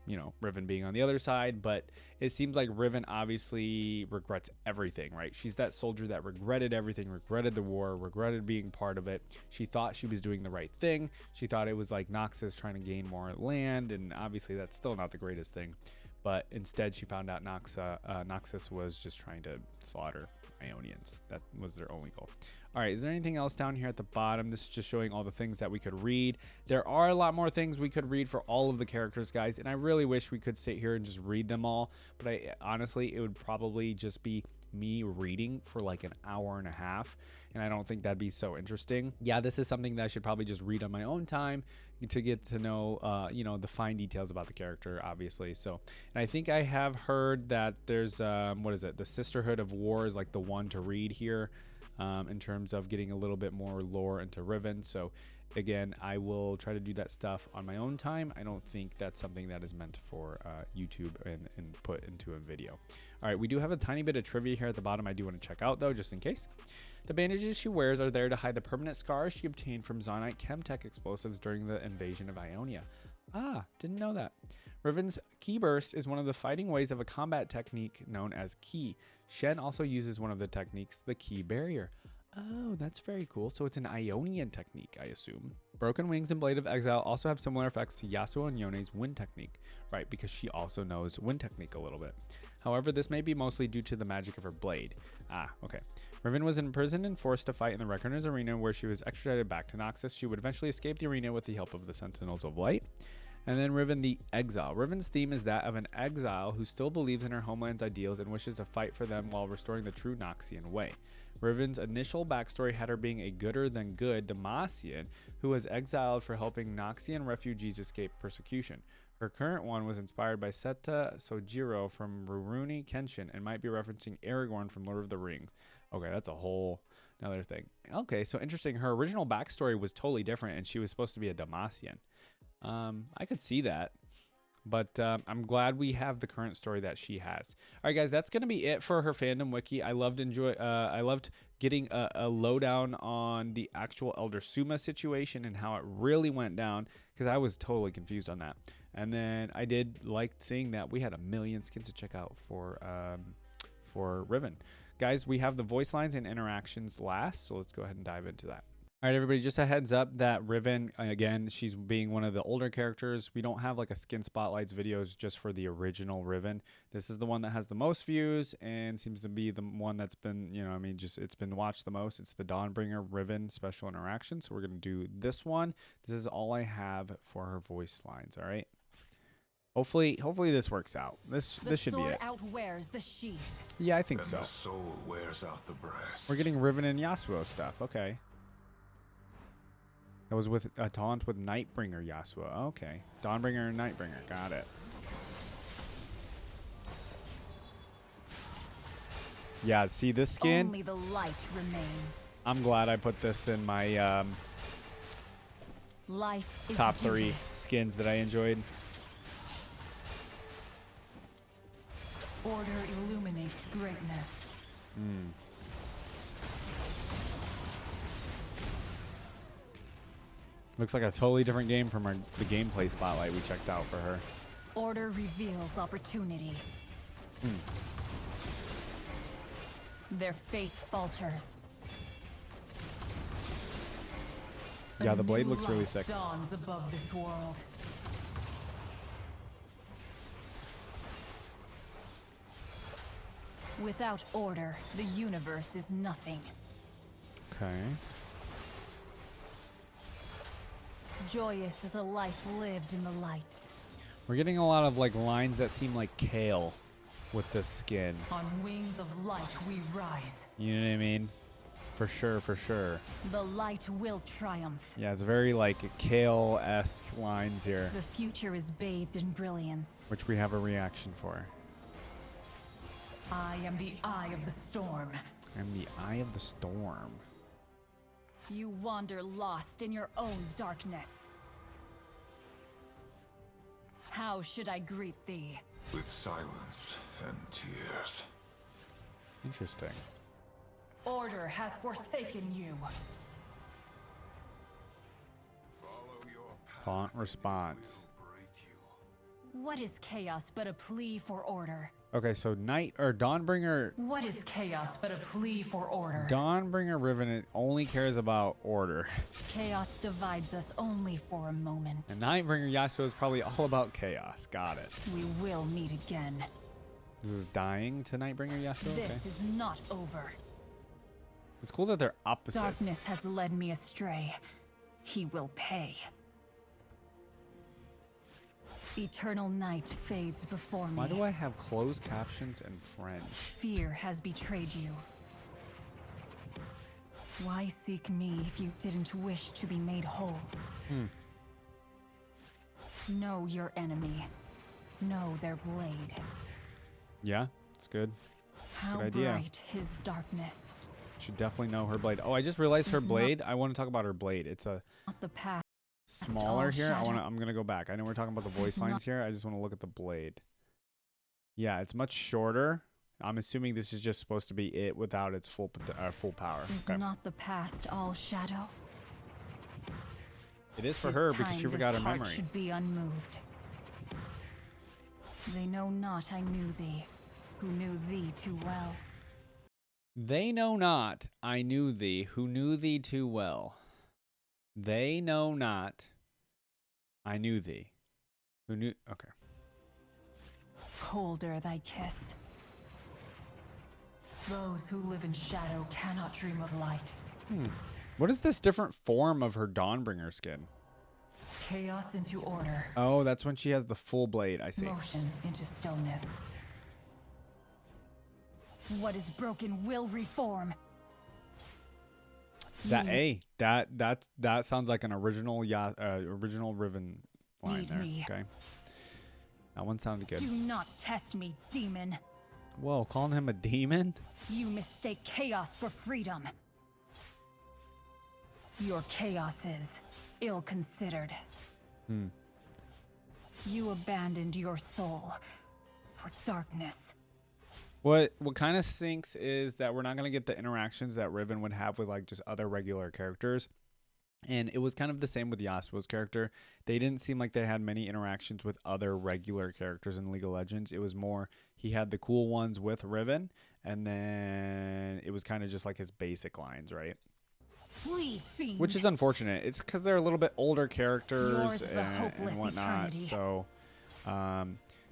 you know, Riven being on the other side, but it seems like Riven obviously regrets everything, right? She's that soldier that regretted everything, regretted the war, regretted being part of it. She thought she was doing the right thing. She thought it was like Noxus trying to gain more land, and obviously that's still not the greatest thing. But instead, she found out Noxus was just trying to slaughter Ionians. That was their only goal. All right, is there anything else down here at the bottom? This is just showing all the things that we could read. There are a lot more things we could read for all of the characters, guys, and I really wish we could sit here and just read them all. But honestly, it would probably just be me reading for like an hour and a half, and I don't think that'd be so interesting. Yeah, this is something that I should probably just read on my own time to get to know, you know, the fine details about the character, obviously. So, and I think I have heard that there's, what is it? The Sisterhood of War is like the one to read here. In terms of getting a little bit more lore into Riven. So again, I will try to do that stuff on my own time. I don't think that's something that is meant for YouTube and put into a video. All right, we do have a tiny bit of trivia here at the bottom I do want to check out though, just in case. The bandages she wears are there to hide the permanent scars she obtained from Zonite Chemtech explosives during the invasion of Ionia. Ah, didn't know that. Riven's Ki Burst is one of the fighting ways of a combat technique known as Ki. Shen also uses one of the techniques, the Ki Barrier. Oh, that's very cool. So it's an Ionian technique, I assume. Broken Wings and Blade of Exile also have similar effects to Yasuo and Yone's Wind technique, right? Because she also knows Wind technique a little bit. However, this may be mostly due to the magic of her blade. Ah, okay. Riven was imprisoned and forced to fight in the Reckoner's Arena where she was extradited back to Noxus. She would eventually escape the arena with the help of the Sentinels of Light. And then Riven the Exile. Riven's theme is that of an exile who still believes in her homeland's ideals and wishes to fight for them while restoring the true Noxian way. Riven's initial backstory had her being a gooder than good Demacian who was exiled for helping Noxian refugees escape persecution. Her current one was inspired by Seta Sojiro from Rurouni Kenshin and might be referencing Aragorn from Lord of the Rings. Okay, that's a whole Another thing. Okay, so interesting. Her original backstory was totally different, and she was supposed to be a Demacian. I could see that. But I'm glad we have the current story that she has. All right, guys, that's gonna be it for her fandom wiki. I loved getting a lowdown on the actual Elder Souma situation and how it really went down, because I was totally confused on that. And then I did like seeing that we had 1 million skins to check out for Riven. Guys, we have the voice lines and interactions last, so let's go ahead and dive into that. All right, everybody, just a heads up that Riven, again, she's being one of the older characters. We don't have like a skin spotlights videos just for the original Riven. This is the one that has the most views and seems to be the one that's been, you know, I mean, just it's been watched the most. It's the Dawnbringer Riven special interaction. So we're going to do this one. This is all I have for her voice lines, all right? Hopefully this works out. This should be it. Outwears the sheath. Yeah, I think so. The soul wears out the breast. We're getting Riven and Yasuo stuff. Okay. That was with a taunt with Nightbringer Yasuo. Okay. Dawnbringer and Nightbringer. Got it. Yeah, see this skin? Only the light remains. I'm glad I put this in my top 3 skins that I enjoyed. Order illuminates greatness. Looks like a totally different game from the gameplay spotlight we checked out for her. Order reveals opportunity. Their faith falters. Yeah, the blade looks really sick. Dawns above this world. Without order, the universe is nothing. Okay. Joyous is a life lived in the light. We're getting a lot of like lines that seem like kale with this skin. On wings of light we rise. You know what I mean? For sure, for sure. The light will triumph. Yeah, it's very like kale-esque lines here. The future is bathed in brilliance. Which we have a reaction for. I am the eye of the storm. I'm the eye of the storm. You wander lost in your own darkness. How should I greet thee? With silence and tears. Interesting. Order has forsaken you. Follow your path. Taunt response. What is chaos but a plea for order? Okay, so Dawnbringer. What is chaos but a plea for order? Dawnbringer Riven only cares about order. Chaos divides us only for a moment. And Nightbringer Yasuo is probably all about chaos. Got it. We will meet again. This is dying to Nightbringer Yasuo? This Okay. is not over. It's cool that they're opposites. Darkness has led me astray. He will pay. Eternal night fades before me. Why do I have closed captions in French? Fear has betrayed you. Why seek me if you didn't wish to be made whole? Know your enemy. Know their blade. Yeah, it's good. How good idea. bright his darkness. Should definitely know her blade. Oh, I just realized her blade. I want to talk about her blade. It's a Not the path. smaller here. shadow. I'm gonna go back. I know we're talking about the voice lines here. I just want to look at the blade. Yeah, it's much shorter. I'm assuming this is just supposed to be it without its full power. Is Okay. not the past all shadow? It is for Tis her because time she forgot her this heart memory. should be unmoved. They know not I knew thee, who knew thee too well. They know not I knew thee, who knew thee too well. They know not I knew thee, who knew. Okay. Colder thy kiss. Those who live in shadow cannot dream of light. What is this different form of her Dawnbringer skin? Chaos into order. Oh, that's when she has the full blade. I see. Motion into stillness. What is broken will reform. That sounds like an original original Riven line Need there. me. Okay. That one sounded good. Do not test me, demon. Whoa, calling him a demon? You mistake chaos for freedom. Your chaos is ill-considered. You abandoned your soul for darkness. What kind of stinks is that we're not going to get the interactions that Riven would have with like just other regular characters. And it was kind of the same with Yasuo's character. They didn't seem like they had many interactions with other regular characters in League of Legends. It was more he had the cool ones with Riven, and then it was kind of just like his basic lines, right? Flee, fiend. Which is unfortunate. It's because they're a little bit older characters and whatnot. Eternity. So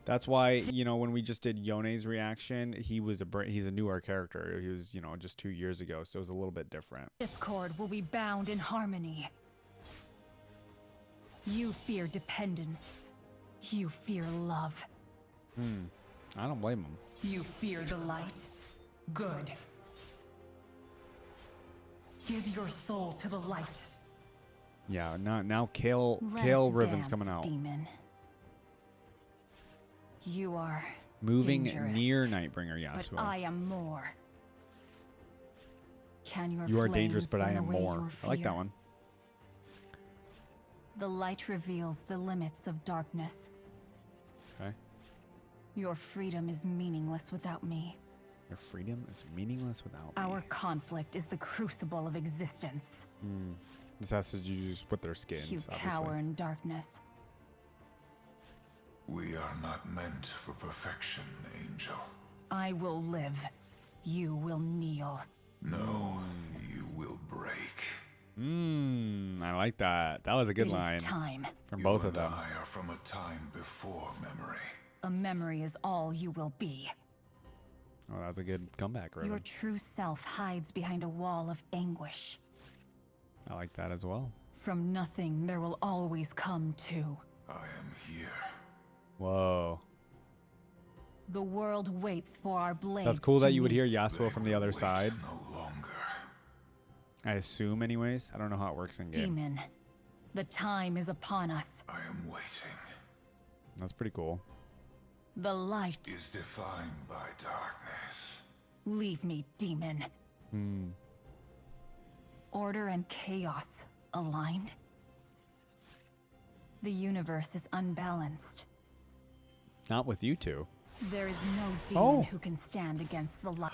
that's why, you know, when we just did Yone's reaction, he's a newer character. He was, you know, just 2 years ago, so it was a little bit different. Discord will be bound in harmony. You fear dependence. You fear love. I don't blame him. You fear the light. Good. Give your soul to the light. Yeah, now Kale Riven's coming out. Demon. You are Moving dangerous, near Nightbringer Yasuo. but I am more. Can your You are dangerous, flames but I burn am away more. your I like that fear? one. The light reveals the limits of darkness. Okay. Your freedom is meaningless without me. Your freedom is meaningless without Our me. conflict is the crucible of existence. This has to do just with their skins, You obviously. cower in darkness. We are not meant for perfection, Angel. I will live. You will kneel. No, you will break. I like that. That was a good It is line time. from You both of and them. I are from a time before memory. A memory is all you will be. Oh, that was a good comeback, Riven. Your true self hides behind a wall of anguish. I like that as well. From nothing, there will always come two. I am here. Whoa. The world waits for our blades. That's cool to that you would hear meet. Yasuo They from the will other wait side. No longer. I assume anyways. I don't know how it works in game. Demon, the time is upon us. I am waiting. That's pretty cool. The light. Is defined by darkness. Leave me, demon. Order and chaos aligned. The universe is unbalanced. Not with you two. There is no demon Oh. who can stand against the light.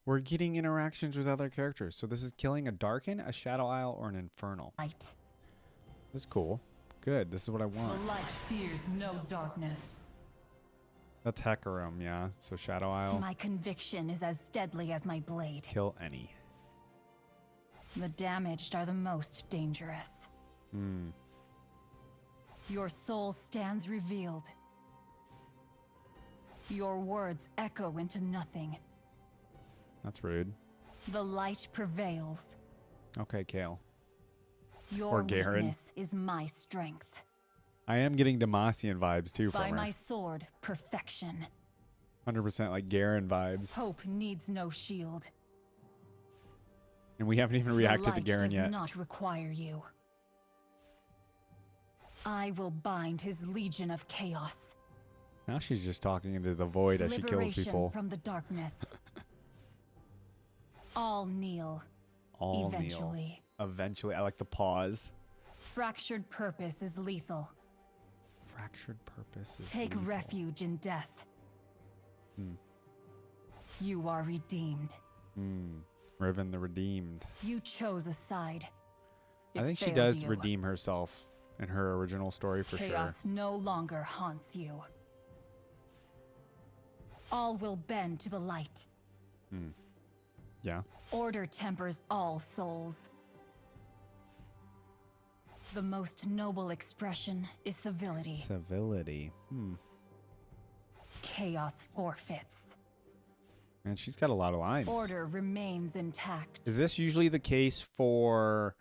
We're getting interactions with other characters. So this is killing a Darken, a Shadow Isle, or an Infernal. This is cool. Good. This is what I The want. light fears no darkness. That's Hecarim, yeah. So Shadow Isle, My conviction is as deadly as my blade. kill any. The damaged are the most dangerous. Your soul stands revealed. Your words echo into nothing. That's rude. The light prevails. Okay, Kale. Your Or Garen. weakness is my strength. I am getting Demacian vibes too By from her. my sword, perfection. 100% like Garen vibes. Hope needs no shield. And we haven't even The reacted to light Garen does yet. not require you. I will bind his legion of chaos. Now she's just talking into the void as she kills Liberation people. from the darkness. All kneel. All kneel. Eventually. Eventually. I like the pause. Fractured purpose is lethal. Fractured purpose is Take lethal. refuge in death. You are redeemed. Riven the Redeemed. You chose a side. I It think she failed does you. redeem herself in her original story for Chaos no longer haunts you. All will bend to the light. sure. Yeah. Order tempers all souls. The most noble expression is civility. Civility. Chaos forfeits. Man, she's got a lot of lines. Order remains intact. Is this usually the case for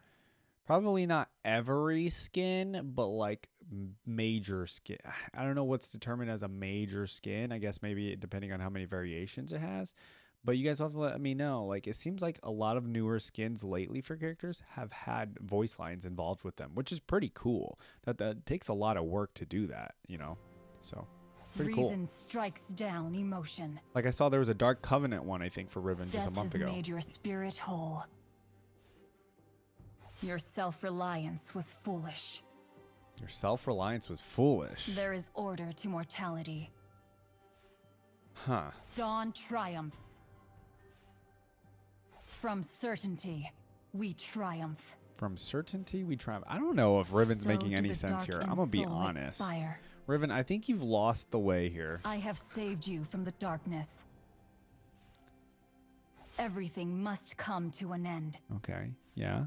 probably not every skin, but like major skin? I don't know what's determined as a major skin. I guess maybe depending on how many variations it has. But you guys will have to let me know. Like, it seems like a lot of newer skins lately for characters have had voice lines involved with them, which is pretty cool. That takes a lot of work to do that, you know? So, pretty cool. Reason strikes down emotion. Like, I saw there was a Dark Covenant one, I think, for Riven just a Death month has ago. made your spirit whole. Your self-reliance was foolish. Your self-reliance was foolish. There is order to mortality. Huh. Dawn triumphs. From certainty, we triumph. From certainty, we triumph. I don't know if Riven's So making do any the sense dark here. and I'm going to be soul honest. expire. Riven, I think you've lost the way here. I have saved you from the darkness. Everything must come to an end. Okay. Yeah.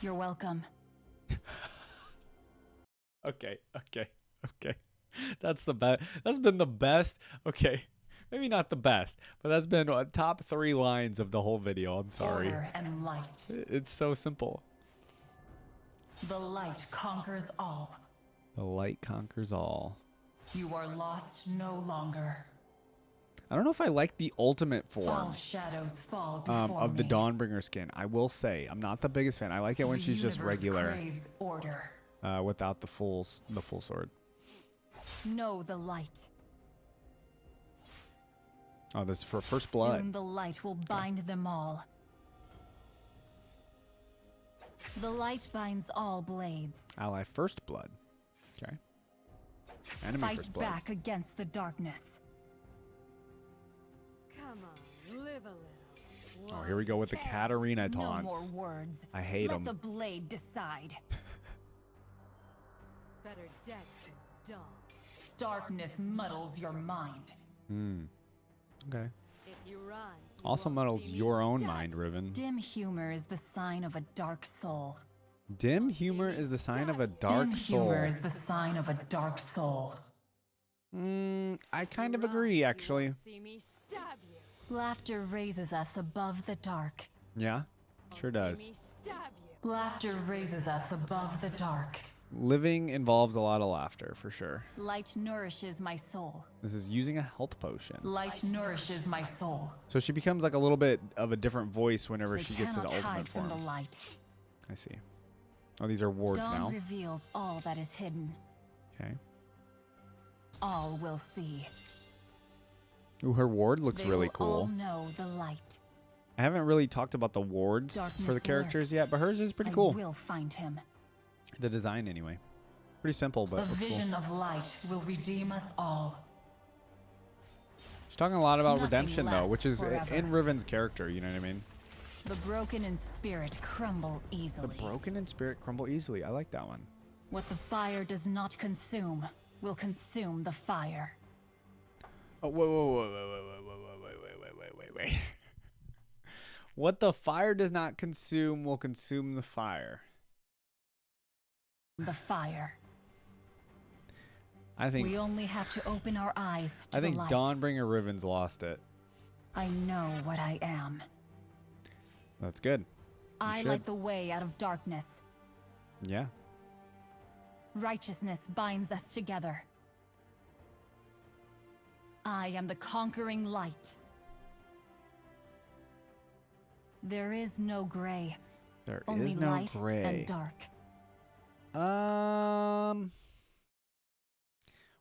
You're welcome. Okay. That's the best. That's been the best. Okay. Maybe not the best, but that's been top 3 lines of the whole video. I'm sorry. Order and light. It's so simple. The light conquers all. The light conquers all. You are lost no longer. I don't know if I like the ultimate form All shadows fall before of the me. Dawnbringer skin. I will say, I'm not the biggest fan. I like it when The she's just universe regular, craves order. without the full sword. Know the light. Oh, this is for first blood. Soon the light will bind them all. The light binds all blades. Ally first blood. Okay. Enemy Fight first blood. back against the darkness. Come on, live a little. Oh, here we go with the Katarina No taunts. more words. I hate Let them. the blade decide. Better dead than dumb. Darkness muddles your mind. Okay. If you run, you Also won't muddles see me your own stab mind, Riven. Dim humor is the sign of a dark soul. Dim humor is the sign of a dark Dim soul. humor is the sign of a dark soul. I kind of Run, agree, you actually. won't see me stab you. Laughter raises us above the dark. Yeah, sure Won't does. see me stab you. Laughter raises us above the dark. Living involves a lot of laughter, for sure. Light nourishes my soul. This is using a health potion. Light nourishes my soul. So she becomes like a little bit of a different voice whenever They she gets to the cannot ultimate hide from form. the light. I see. Oh, these are wards Dawn now. reveals all that is hidden. Okay. All will see. Ooh, her ward looks They really will all cool. know the light. I haven't really talked about the wards Darkness for the characters lurks. yet, but hers is pretty I cool. will find him. The design, anyway. Pretty simple, but The looks cool. vision of light will redeem us all. She's talking a lot about Nothing redemption, though, which is lasts forever. in Riven's character, you know what I mean? The broken in spirit crumble The easily. broken in spirit crumble easily. I like that one. What the fire does not consume will consume the fire. Oh, wait. What the fire does not consume will consume the fire. The fire. I think We only have to open our eyes to I think the light. Dawnbringer Riven's lost it. I know what I am. That's good. I should. light the way out of darkness. Yeah. Righteousness binds us together. I am the conquering light. There is no gray, There only is no light gray. and dark.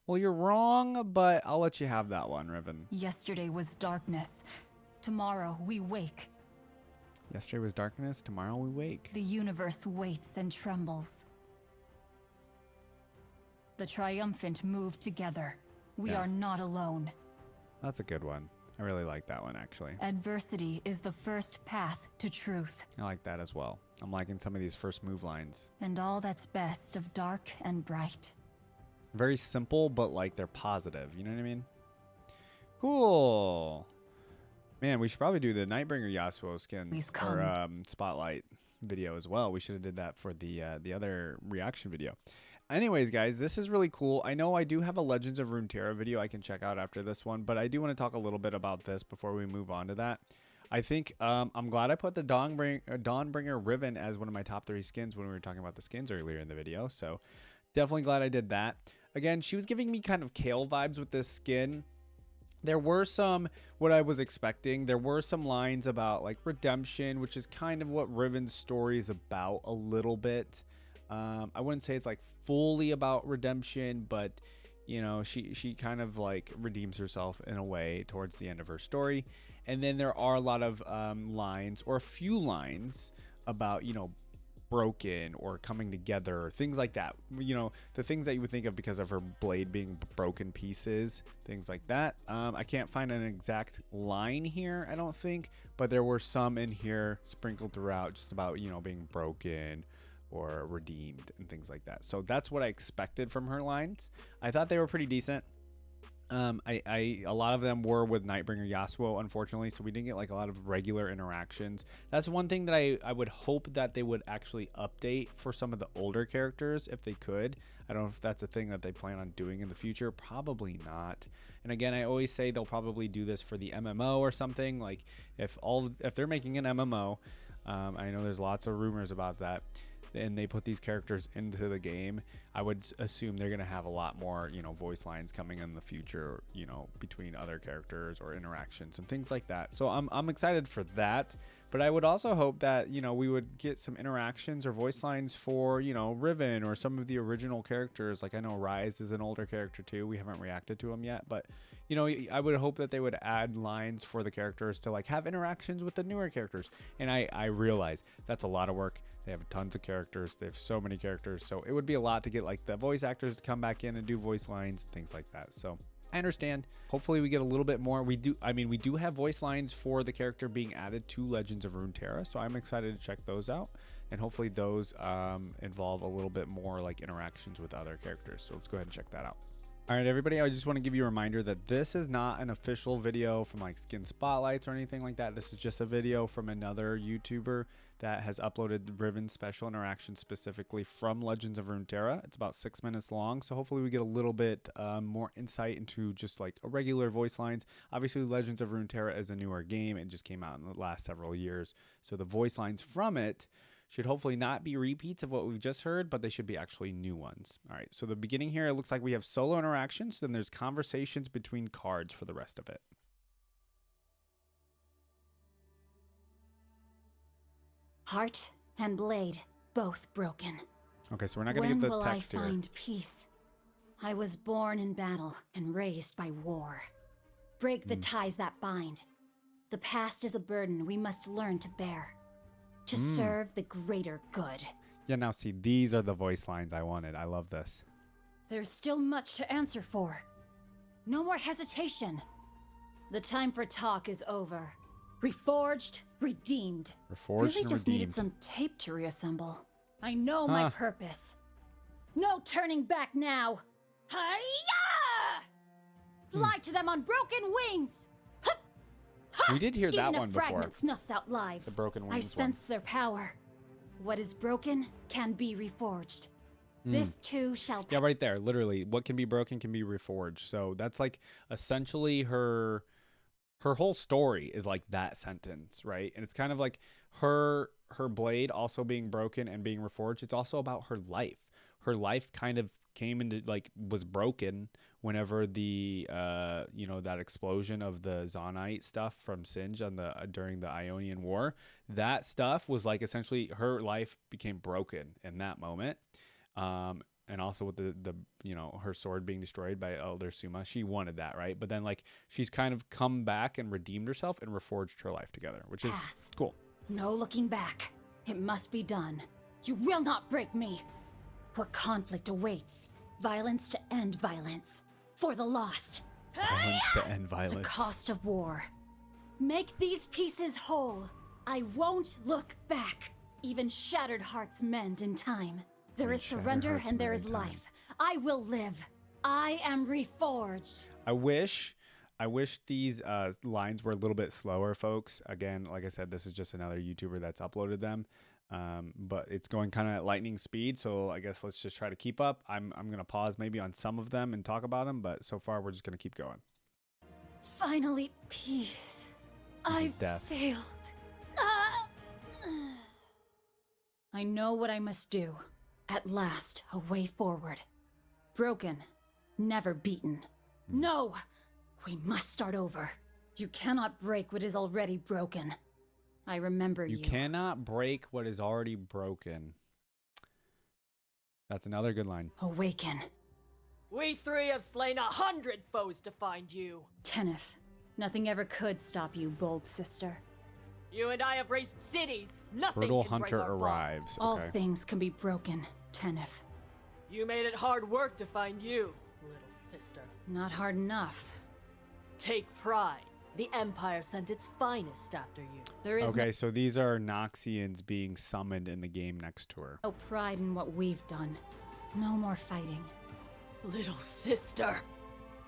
Well, you're wrong, but I'll let you have that one, Riven. Yesterday was darkness. Tomorrow we wake. Yesterday was darkness, tomorrow we wake. The universe waits and trembles. The triumphant move together. We Yeah. are not alone. That's a good one. I really like that one, actually. Adversity is the first path to truth. I like that as well. I'm liking some of these first move lines. And all that's best of dark and bright. Very simple, but like they're positive. You know what I mean? Cool. Man, we should probably do the Nightbringer Yasuo skins Please or spotlight video as well. We should have did that for the other reaction video. Anyways, guys, this is really cool. I know I do have a Legends of Runeterra video I can check out after this one, but I do want to talk a little bit about this before we move on to that. I think I'm glad I put the Dawnbringer Riven as one of my top 3 skins when we were talking about the skins earlier in the video. So definitely glad I did that. Again, she was giving me kind of Kale vibes with this skin. There were some, what I was expecting, there were some lines about like redemption, which is kind of what Riven's story is about a little bit. I wouldn't say it's like fully about redemption, but you know, she kind of like redeems herself in a way towards the end of her story. And then there are a lot of lines, or a few lines about, you know, broken or coming together, things like that. You know, the things that you would think of because of her blade being broken pieces, things like that. I can't find an exact line here, I don't think, but there were some in here sprinkled throughout just about, you know, being broken or redeemed and things like that. So that's what I expected from her lines. I thought they were pretty decent. A lot of them were with Nightbringer Yasuo, unfortunately, so we didn't get like a lot of regular interactions. That's one thing that I would hope that they would actually update for some of the older characters if they could. I don't know if that's a thing that they plan on doing in the future. Probably not. And again, I always say they'll probably do this for the MMO or something. Like if they're making an MMO, I know there's lots of rumors about that, and they put these characters into the game, I would assume they're going to have a lot more, you know, voice lines coming in the future, you know, between other characters or interactions and things like that. So I'm excited for that. But I would also hope that, you know, we would get some interactions or voice lines for, you know, Riven or some of the original characters. Like I know Rise is an older character too. We haven't reacted to him yet, but you know, I would hope that they would add lines for the characters to like have interactions with the newer characters. And I realize that's a lot of work. They have tons of characters. They have so many characters. So it would be a lot to get like the voice actors to come back in and do voice lines and things like that. So I understand. Hopefully we get a little bit more. We do have voice lines for the character being added to Legends of Runeterra. So I'm excited to check those out. And hopefully those involve a little bit more like interactions with other characters. So let's go ahead and check that out. All right, everybody, I just want to give you a reminder that this is not an official video from like Skin Spotlights or anything like that. This is just a video from another YouTuber that has uploaded Riven special interactions specifically from Legends of Runeterra. It's about 6 minutes long, so hopefully we get a little bit more insight into just like a regular voice lines. Obviously, Legends of Runeterra is a newer game. It just came out in the last several years, so the voice lines from it should hopefully not be repeats of what we've just heard, but they should be actually new ones. All right, so the beginning here, it looks like we have solo interactions, then there's conversations between cards for the rest of it. Heart and blade, both broken. Okay, so we're not going to get the text here. When will I find peace? I was born in battle and raised by war. Break the ties that bind. The past is a burden we must learn to bear. To serve the greater good. Yeah, now see, these are the voice lines I wanted. I love this. There's still much to answer for. No more hesitation. The time for talk is over. Reforged, redeemed. Reforged really and just redeemed. Needed some tape to reassemble. I know my purpose. No turning back now. Hi-ya! Fly to them on broken wings. We did hear that Even one a before. fragment snuffs out lives. The broken I wings sense their power. What is broken can be reforged. This too shall Yeah, right there. Literally, what can be broken can be reforged. So that's like essentially her whole story is like that sentence, right? And it's kind of like her blade also being broken and being reforged. It's also about her life. Her life kind of came into like was broken whenever the you know, that explosion of the Zonite stuff from Singe on the during the Ionian War. That stuff was like essentially her life became broken in that moment. And also with the you know, her sword being destroyed by Elder Souma, she wanted that, right? But then like she's kind of come back and redeemed herself and reforged her life together, which is cool. No looking back. It must be done. You will not break me. What conflict awaits? Violence to end violence. For the lost. Violence to end violence. The cost of war. Make these pieces whole. I won't look back. Even shattered hearts mend in time. There is surrender and there is life. I will live. I am reforged. I wish these lines were a little bit slower, folks. Again, like I said, this is just another YouTuber that's uploaded them. But it's going kind of at lightning speed, so I guess let's just try to keep up. I'm gonna pause maybe on some of them and talk about them, but so far we're just gonna keep going. Finally, peace. I've failed. I know what I must do. At last, a way forward. Broken, never beaten. No! We must start over. You cannot break what is already broken. I remember you. You cannot break what is already broken. That's another good line. Awaken. We three have slain 100 foes to find you. Tenef, nothing ever could stop you, bold sister. You and I have raised cities. Nothing Brutal can break hunter our bond. arrives. All Okay. things can be broken, Tenef. You made it hard work to find you, little sister. Not hard enough. Take pride. The Empire sent its finest after you. There is Okay, so these are Noxians being summoned in the game next to her. no pride in what we've done. No more fighting. Little sister.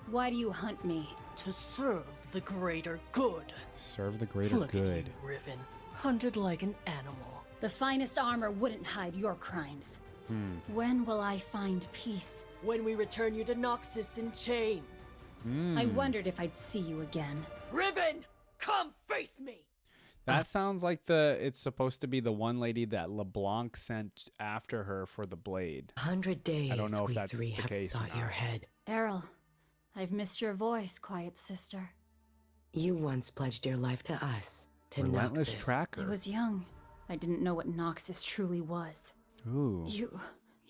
Why do you hunt me? To serve the greater good. Serve the greater Look good. at you, Riven. Hunted like an animal. The finest armor wouldn't hide your crimes. Hmm. When will I find peace? When we return you to Noxus in chains. I wondered if I'd see you again. Riven, come face me. That sounds like it's supposed to be the one lady that LeBlanc sent after her for the blade. 100 days I don't know if we that's three the have case or sought your not. head. Errol, I've missed your voice, quiet sister. You once pledged your life to us, to Relentless Noxus. tracker. I was young. I didn't know what Noxus truly was. Ooh.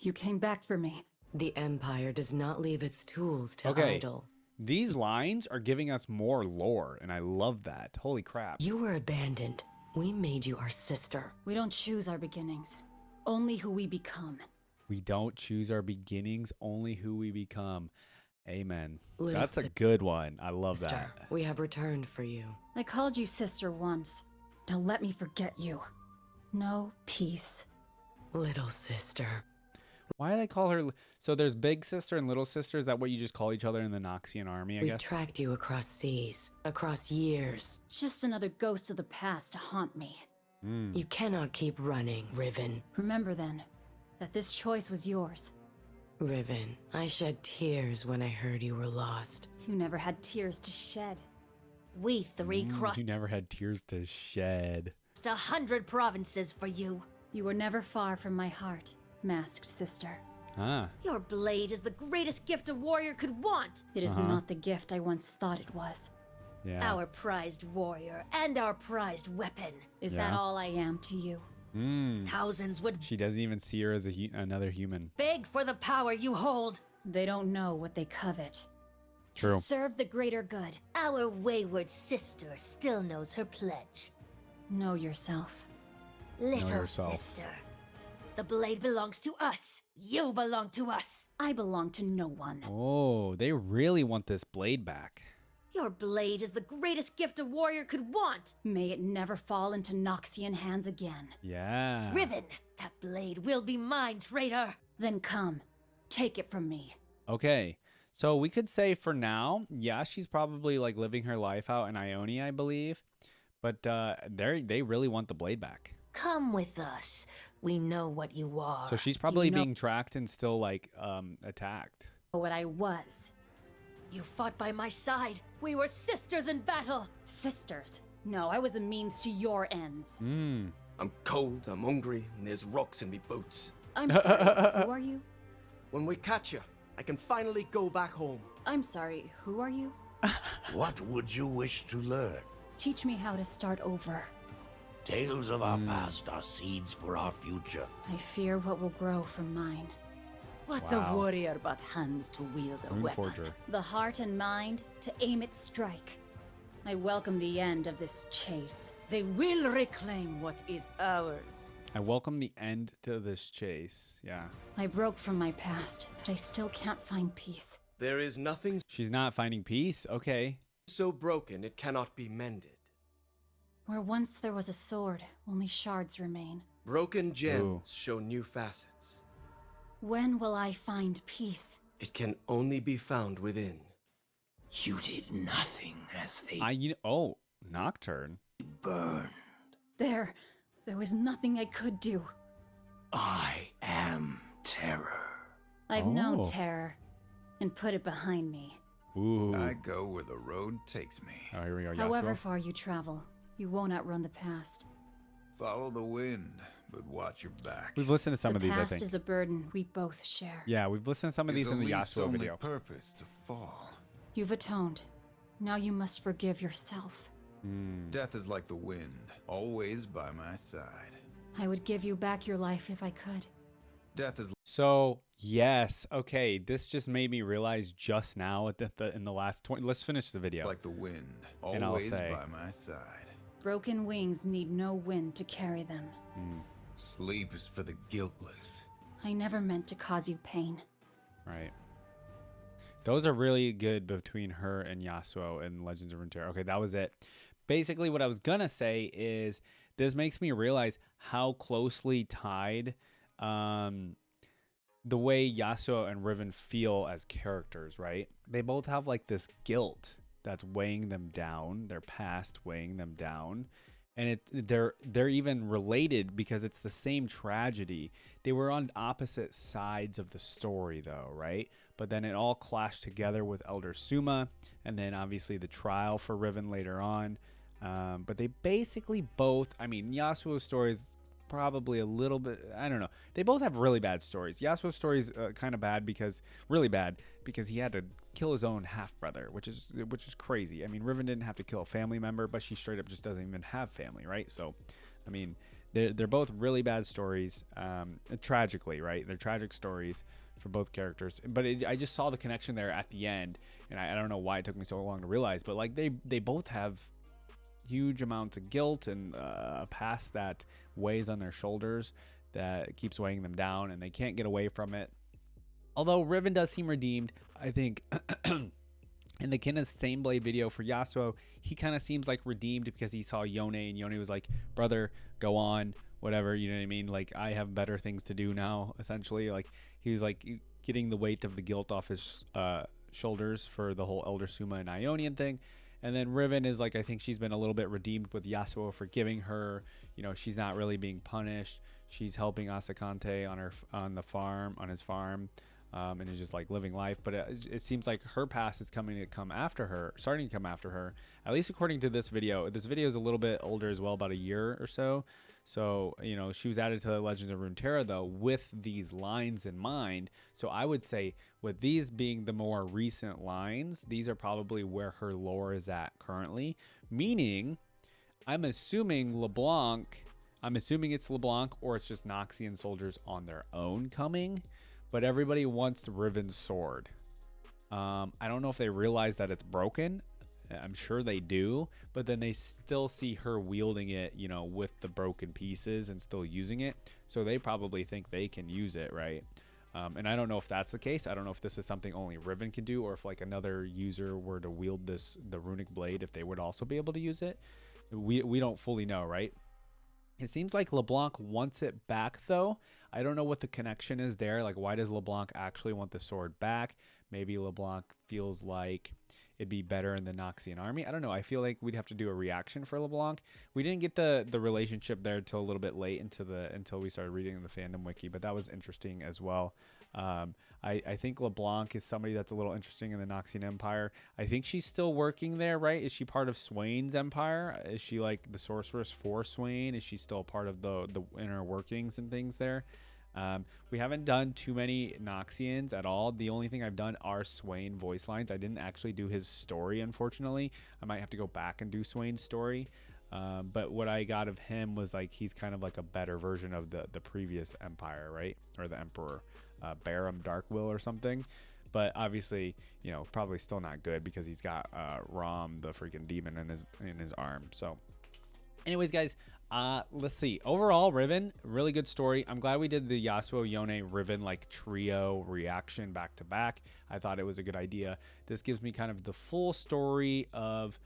You came back for me. The Empire does not leave its tools to Okay. idle. These lines are giving us more lore, and I love that. Holy crap. You were abandoned. We made you our sister. We don't choose our beginnings, only who we become. We don't choose our beginnings, only who we become. Amen. Little That's a good one. I love Sister, that. we have returned for you. I called you sister once. Now let me forget you. No peace. Little sister. Why do they call her? So there's big sister and little sister. Is that what you just call each other in the Noxian army, I We've guess? tracked you across seas, across years. Just another ghost of the past to haunt me. You cannot keep running, Riven. Remember then, that this choice was yours. Riven, I shed tears when I heard you were lost. You never had tears to shed. We three crossed You never had tears to shed. 100 provinces for you. You were never far from my heart, masked sister. Ah. Your blade is the greatest gift a warrior could want. It is not the gift I once thought it was. Yeah. Our prized warrior and our prized weapon. Is that Yeah. all I am to you? Thousands would She doesn't even see her as another human. beg for the power you hold. They don't know what they covet. True. To serve the greater good. Our wayward sister still knows her pledge. Know yourself. Little yourself. sister. The blade belongs to us. You belong to us. I belong to no one. Oh, they really want this blade back. Your blade is the greatest gift a warrior could want. May it never fall into Noxian hands again. Yeah. Riven, that blade will be mine, traitor. Then come, take it from me. Okay. So we could say for now, yeah, she's probably like living her life out in Ionia, I believe. But they really want the blade back. Come with us. We know what you are. So she's probably know- being tracked and still like attacked. What I was. You fought by my side. We were sisters in battle. Sisters. No, I was a means to your ends. Mm. I'm cold, I'm hungry, and there's rocks in me boots. I'm sorry, who are you? When we catch you, I can finally go back home. I'm sorry, who are you? What would you wish to learn? Teach me how to start over. Tales of our past are seeds for our future. I fear what will grow from mine. What's Wow. a warrior but hands to wield a weapon? Runeforger. The heart and mind to aim its strike. I welcome the end of this chase. They will reclaim what is ours. I welcome the end to this chase. Yeah. I broke from my past, but I still can't find peace. There is nothing She's not finding peace. Okay. so broken it cannot be mended. Where once there was a sword, only shards remain. Broken gems show new facets. When will I find peace? It can only be found within. You did nothing as they Nocturne. burned. There was nothing I could do. I am terror. I've known Oh. terror and put it behind me. Ooh. I go where the road takes me. Oh, here we go. However Yasuo. far you travel, you won't outrun the past. Follow the wind, but watch your back. We've listened to some the of these, I past think. is a burden we both share. Yeah, we've listened to some of Is these in the a leaf's Yasuo only video. purpose to fall. You've atoned. Now you must forgive yourself. Death is like the wind, always by my side. I would give you back your life if I could. Death is So, yes. Okay, this just made me realize just now in the last 20... Let's finish the video. like the wind, And I'll always say- by my side. Broken wings need no wind to carry them. Sleep is for the guiltless. I never meant to cause you pain. Right. Those are really good between her and Yasuo in Legends of Runeterra. Okay, that was it. Basically, what I was gonna say is this makes me realize how closely tied the way Yasuo and Riven feel as characters, right? They both have like this guilt that's weighing them down, their past weighing them down. And they're even related because it's the same tragedy. They were on opposite sides of the story though, right? But then it all clashed together with Elder Souma, and then obviously the trial for Riven later on. But they basically both, I mean, Yasuo's story is probably a little bit, I don't know. They both have really bad stories. Yasuo's story is kind of bad because, really bad, because he had to kill his own half-brother, which is crazy. I mean, Riven didn't have to kill a family member, but she straight up just doesn't even have family, right? So, I mean, they're both really bad stories, tragically, right? They're tragic stories for both characters. But I just saw the connection there at the end, and I don't know why it took me so long to realize, but like they both have huge amounts of guilt and a past that weighs on their shoulders that keeps weighing them down, and they can't get away from it. Although Riven does seem redeemed, I think in the Kinna's Same Blade video for Yasuo, he kind of seems like redeemed because he saw Yone, and Yone was like, brother, go on, whatever, you know what I mean? Like, I have better things to do now, essentially. Like, he was like getting the weight of the guilt off his shoulders for the whole Elder Souma and Ionian thing. And then Riven is like, I think she's been a little bit redeemed with Yasuo forgiving her. You know, she's not really being punished. She's helping Asakante on his farm, and is just like living life. But it seems like her past is starting to come after her. At least according to this video. This video is a little bit older as well, about a year or so. So, you know, she was added to Legends of Runeterra, though, with these lines in mind. So I would say with these being the more recent lines, these are probably where her lore is at currently. Meaning, I'm assuming it's LeBlanc, or it's just Noxian soldiers on their own coming. But everybody wants Riven's sword. I don't know if they realize that it's broken. I'm sure they do, but then they still see her wielding it, you know, with the broken pieces and still using it. So they probably think they can use it, right? And I don't know if that's the case. I don't know if this is something only Riven can do, or if like another user were to wield the runic blade, if they would also be able to use it. We don't fully know, right? It seems like LeBlanc wants it back, though. I don't know what the connection is there. Like, why does LeBlanc actually want the sword back? Maybe LeBlanc feels like it'd be better in the Noxian army. I don't know. I feel like we'd have to do a reaction for LeBlanc. We didn't get the relationship there till a little bit late until we started reading the fandom wiki, but that was interesting as well. I think LeBlanc is somebody that's a little interesting in the Noxian Empire. I think she's still working there, right? Is she part of Swain's empire? Is she like the sorceress for Swain? Is she still part of the inner workings and things there? We haven't done too many Noxians at all. The only thing I've done are Swain Voicelines. I didn't actually do his story, unfortunately. I might have to go back and do Swain's story. But what I got of him was like, he's kind of like a better version of the previous empire, right? Or the emperor, Barum Darkwill or something. But obviously, you know, probably still not good because he's got Rom, the freaking demon, in his arm. So anyways, guys, let's see. Overall, Riven, really good story. I'm glad we did the Yasuo, Yone, Riven like trio reaction back to back. I thought it was a good idea. This gives me kind of the full story of,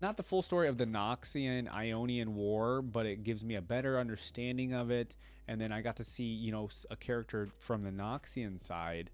not the full story of the Noxian Ionian War, but it gives me a better understanding of it. And then I got to see, you know, a character from the Noxian side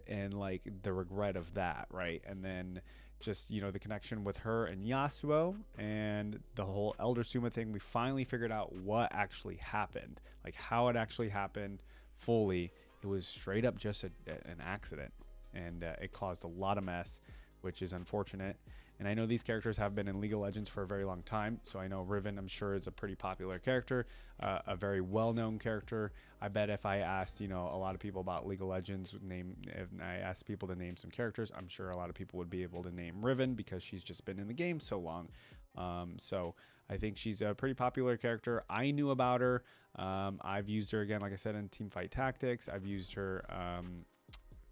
and like the regret of that, right? And then just, you know, the connection with her and Yasuo and the whole Elder Souma thing. We finally figured out what actually happened, like how it actually happened fully. It was straight up just an accident, and it caused a lot of mess, which is unfortunate. And I know these characters have been in League of Legends for a very long time, so I know Riven, I'm sure, is a pretty popular character, a very well-known character. I bet if I asked, you know, a lot of people about League of Legends, if I asked people to name some characters, I'm sure a lot of people would be able to name Riven because she's just been in the game so long. So I think she's a pretty popular character. I knew about her. I've used her, again, like I said, in Teamfight Tactics. I've used her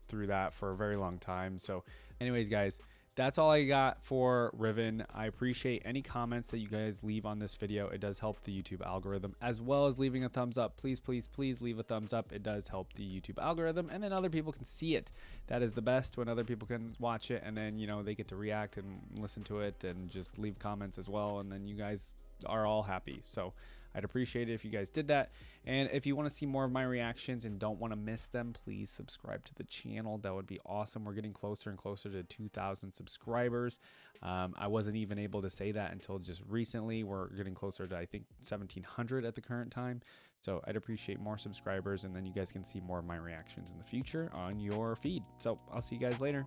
through that for a very long time. So anyways, guys, that's all I got for Riven. I appreciate any comments that you guys leave on this video. It does help the YouTube algorithm, as well as leaving a thumbs up. Please, please, please leave a thumbs up. It does help the YouTube algorithm, and then other people can see it. That is the best, when other people can watch it, and then, you know, they get to react and listen to it and just leave comments as well, and then you guys are all happy. So I'd appreciate it if you guys did that. And if you want to see more of my reactions and don't want to miss them, please subscribe to the channel. That would be awesome. We're getting closer and closer to 2,000 subscribers. I wasn't even able to say that until just recently. We're getting closer to, I think, 1,700 at the current time. So I'd appreciate more subscribers, and then you guys can see more of my reactions in the future on your feed. So I'll see you guys later.